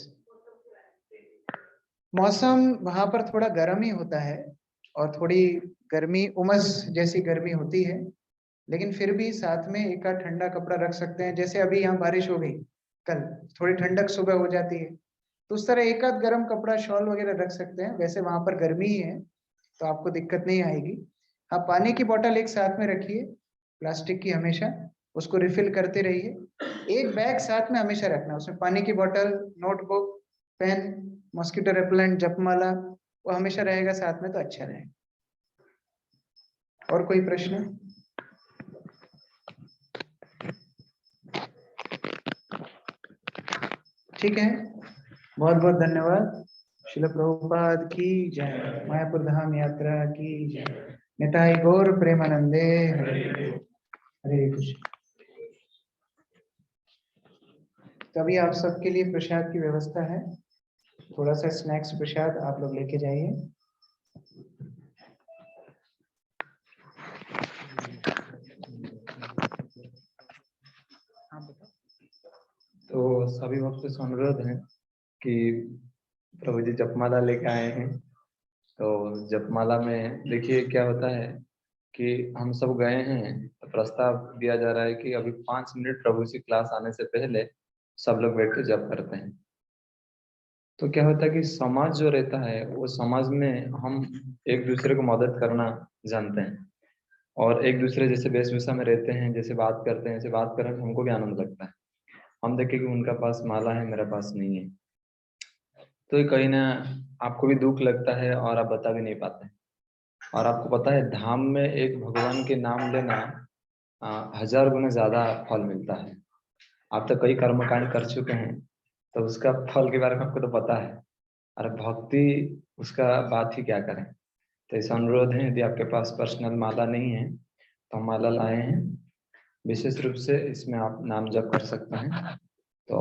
मौसम वहां पर थोड़ा गर्म ही होता है, और थोड़ी गर्मी, उमस जैसी गर्मी होती है, लेकिन फिर भी साथ में एक आध ठंडा कपड़ा रख सकते हैं। जैसे अभी यहाँ बारिश हो गई, कल थोड़ी ठंडक सुबह हो जाती है, तो उस तरह एक आध गर्म कपड़ा, शॉल वगैरह रख सकते हैं। वैसे वहां पर गर्मी ही है तो आपको दिक्कत नहीं आएगी। हाँ, पानी की बोतल एक साथ में रखिए, प्लास्टिक की हमेशा, उसको रिफिल करते रहिए। एक बैग साथ में हमेशा रखना, उसमें पानी की बोतल, नोटबुक, पेन, मॉस्किटो रेपेलेंट, जपमाला, वो हमेशा रहेगा साथ में तो अच्छा रहेगा। और कोई प्रश्न? ठीक है, बहुत बहुत धन्यवाद। श्रील प्रभुपाद की जय, मायापुर धाम यात्रा की जय, निताई गौर प्रेमानंदे, हरे कृष्ण। तभी आप सबके लिए प्रसाद की व्यवस्था है, थोड़ा सा स्नैक्स प्रसाद आप लोग लेके जाइए। तो सभी भक्त से अनुरोध है कि प्रभु जी जपमाला लेके आए हैं, तो जपमाला में देखिए क्या होता है कि हम सब गए हैं तो प्रस्ताव दिया जा रहा है कि अभी 5 मिनट प्रभु जी क्लास आने से पहले सब लोग बैठ के जप करते हैं। तो क्या होता है कि समाज जो रहता है वो समाज में हम एक दूसरे को मदद करना जानते हैं, और एक दूसरे जैसे वेशभूषा में रहते हैं, जैसे बात करते हैं, ऐसे बात करने में हमको भी आनंद लगता है। हम देखें कि उनका पास माला है, मेरे पास नहीं है, तो ये कहीं ना आपको भी दुख लगता है और आप बता भी नहीं पाते। और आपको पता है धाम में एक भगवान के नाम लेना 1000 गुना ज्यादा फल मिलता है। आप तो कई कर्मकांड कर चुके हैं, तो उसका फल के बारे में आपको तो पता है, और भक्ति उसका बात ही क्या करें। तो ऐसा अनुरोध है, यदि आपके पास पर्सनल माला नहीं है तो हम माला लाए हैं, विशेष रूप से इसमें आप नाम जप कर सकते हैं। तो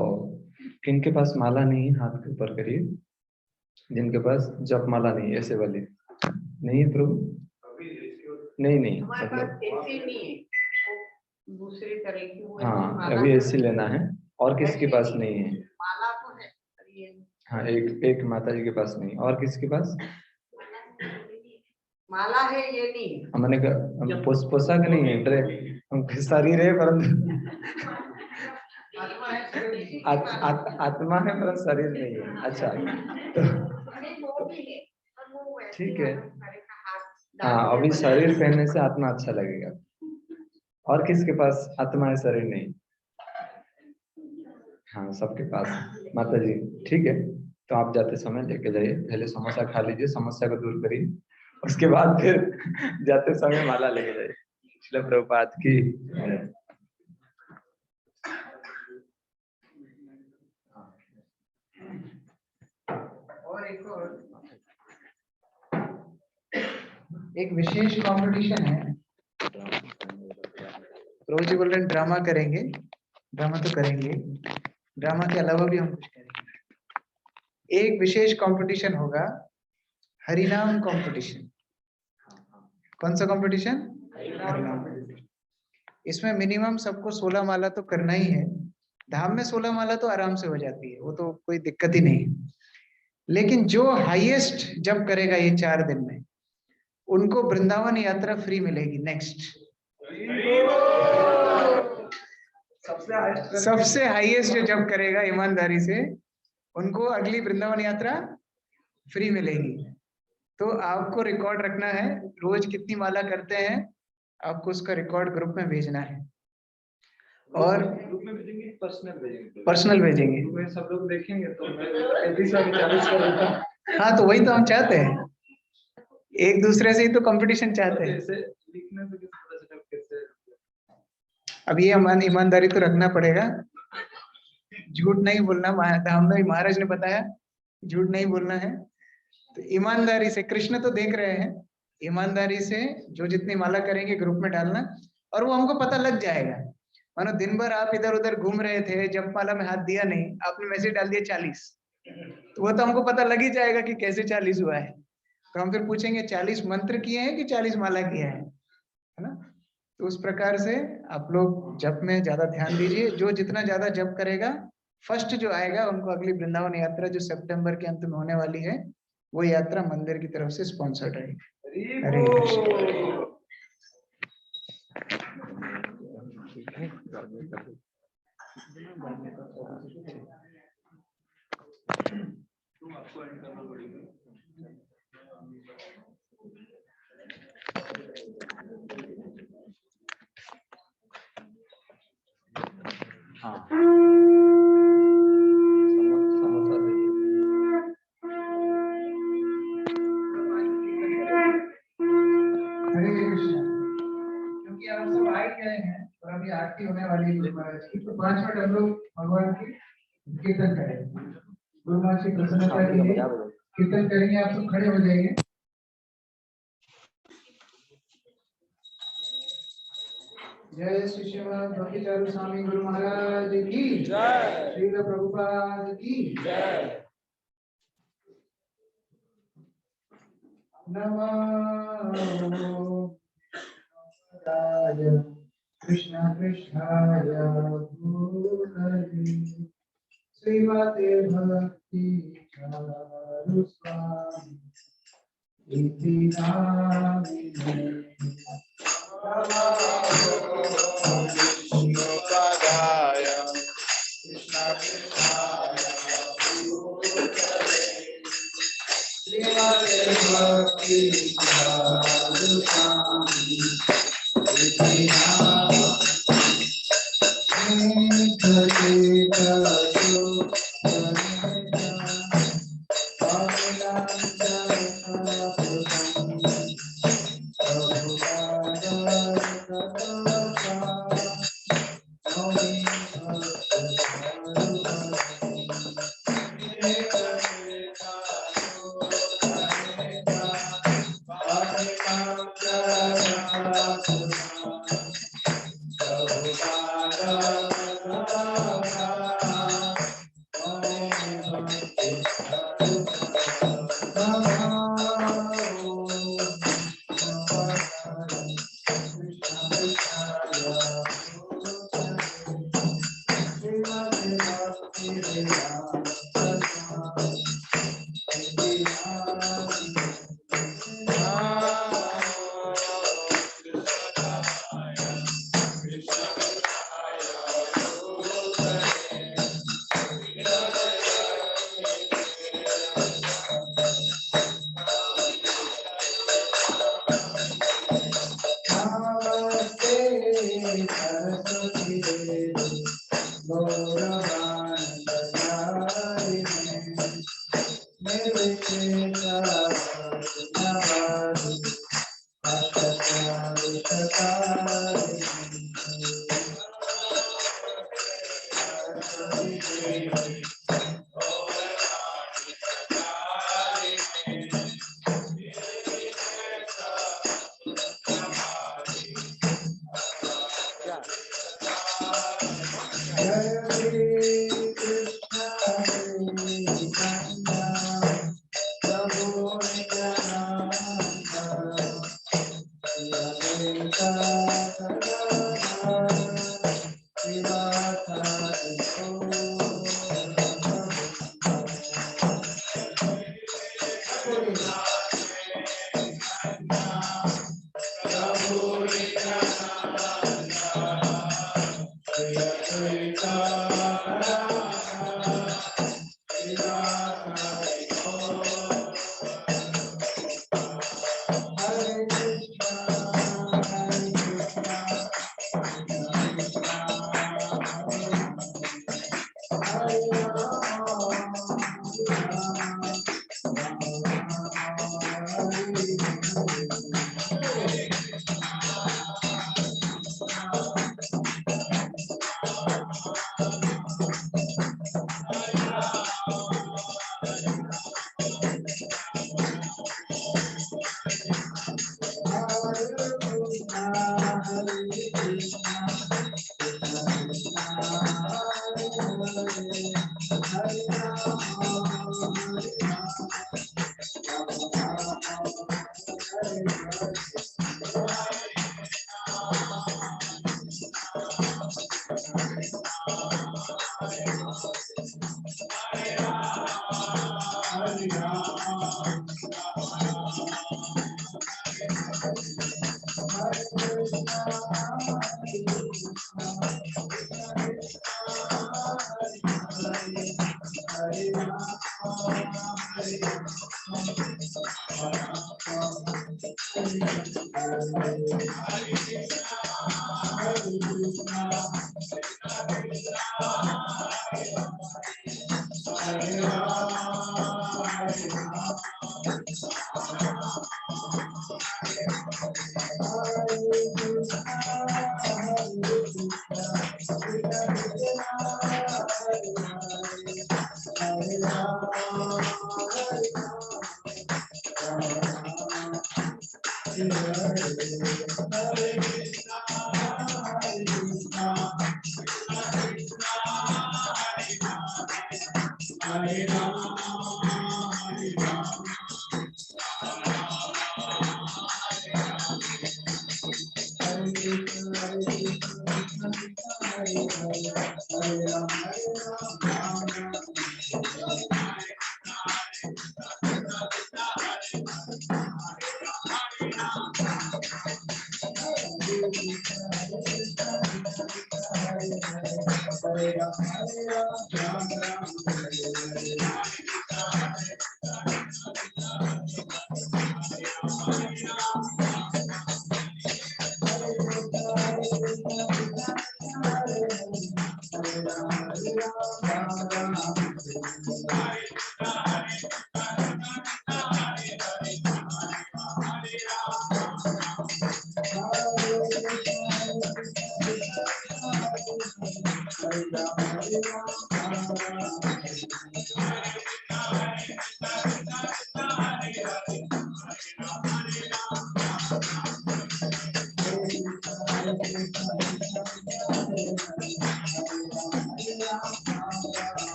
किनके पास माला नहीं है हाथ के ऊपर करिए, जिनके पास जप माला नहीं है, ऐसे वाले नहीं है प्रभु? नहीं हमारे सब लोग, पास ऐसे नहीं है, वो दूसरी तरह की वो ऐसी हाँ माला अभी है। ऐसे लेना है, और किसके ऐसे पास नहीं है? माला तो है पर ये हाँ, एक माता जी के पास नहीं, और किसके पास? माला है ये नहीं है। हमने हम पोशाक नहीं है, ड्रेस हम शरीर है परंतु आत्मा है शरीर नहीं। आत्मा है पर शरीर नहीं है। अच्छा नहीं, वो भी है, पर वो ऐसे ठीक है। अलग तरह का हाथ डाल हाँ, के अभी बना शरीर है। पहनने से आत्मा अच्छा लगेगा। और किसके पास आत्मा है, शरीर नहीं? हाँ, सबके पास है। माता जी ठीक है, तो आप जाते समय लेके जाइए, पहले समोसा खा लीजिए, समस्या को दूर करिए, उसके बाद फिर जाते समय माला लेके जाइए। श्रील प्रभुपाद की और एक विशेष कंपटीशन है। प्रभु जी बोल रहे हैं ड्रामा करेंगे, ड्रामा तो करेंगे, ड्रामा के अलावा भी हम कुछ करेंगे। एक विशेष कंपटीशन होगा, हरिनाम कंपटीशन। कौन सा कंपटीशन? हरिनाम कंपटीशन। इसमें मिनिमम सबको 16 माला तो करना ही है। धाम में 16 माला तो आराम से हो जाती है, वो तो कोई दिक्कत ही नहीं। लेकिन जो हाईएस्ट जब करेगा ये 4 दिन में, उनको वृंदावन यात्रा फ्री मिलेगी। नेक्स्ट सबसे हाईएस्ट जो जब करेगा ईमानदारी से, उनको अगली वृंदावन यात्रा फ्री मिलेगी। तो आपको रिकॉर्ड रखना है, रोज कितनी माला करते हैं, आपको उसका रिकॉर्ड ग्रुप में भेजना है। और ग्रुप में भेजेंगे, पर्सनल भेजेंगे? पर्सनल भेजेंगे। ग्रुप में सब लोग देखेंगे तो मैं 33 और 40 कर देता हूं। हाँ, तो वही तो हम चाहते हैं, एक दूसरे से ही तो कंपटीशन चाहते हैं। ऐसे लिखने से किसी पता चला कैसे? अब ये ईमानदारी तो रखना पड़ेगा, झूठ नहीं बोलना। धाम में महाराज ने बताया झूठ नहीं बोलना है। तो ईमानदारी से, कृष्ण तो देख रहे हैं, ईमानदारी से जो जितनी माला करेंगे ग्रुप में डालना, और वो हमको पता लग जाएगा। मानो दिन भर आप इधर उधर घूम रहे थे, जब माला में हाथ दिया नहीं, आपने मैसेज डाल दिया 40, तो वो तो हमको पता लग ही जाएगा कि कैसे 40 हुआ है। तो हम फिर पूछेंगे 40 मंत्र किए हैं कि 40 माला किया है ना? तो उस प्रकार से आप लोग जप में ज्यादा ध्यान दीजिए। जो जितना ज्यादा जप करेगा, फर्स्ट जो आएगा उनको अगली वृंदावन यात्रा जो सितंबर के अंत में होने वाली है, वो यात्रा मंदिर की तरफ से स्पॉन्सर्ड रहेगी। हरे कृष्ण। आपको एंड करना पड़ेगा। हाँ समोसा दीजिए। हरे कृष्णा। क्योंकि हम सब आ ही गए हैं और अभी आरती होने वाली है गुरु महाराज की, तो 5 मिनट हम लोग भगवान की कीर्तन करेंगे। गुरु महाराज की प्रसन्नता के लिए कीर्तन करेंगे। आप सब खड़े हो जाइए। जय श्री श्रीमद् भक्तिचारू स्वामी गुरु महाराज की जय। श्री प्रभुपाद की जय। नमो कृष्ण कृष्णाय भूतले श्रीमते भक्ति चारु स्वामी इति नामिने।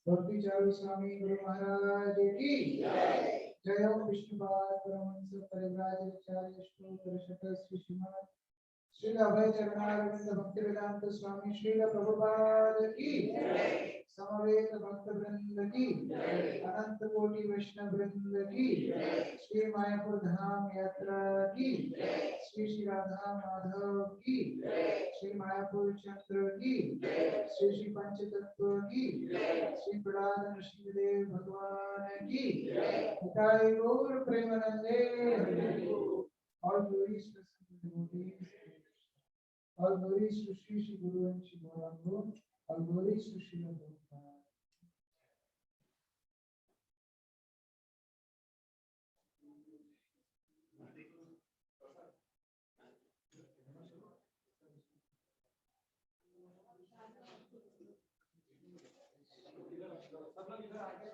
भक्ति चारू स्वामी गुरु महाराज की जय ओम विष्णुपाद परमहंस परिव्राजकाचार्य श्री श्रीमद् श्री अभय चरणारविंद भक्ति वेदांत स्वामी श्री प्रभुपाद की समवेत भक्त वृंद की अनंत कोटि वैष्णव वृंद की श्री मायापुर धाम यात्रा की श्री श्री राधा माधव की श्री मायापुर चंद्र की श्री श्री पंचतत्व की श्री प्रहलाद नृसिंहदेव भगवान की हिताय गौर प्रेमानंदे और glories to devotees, all glories to Shri Shri Guru and Shri Gauranga, all glories to Shri Prabhupada. सब लोग इधर आके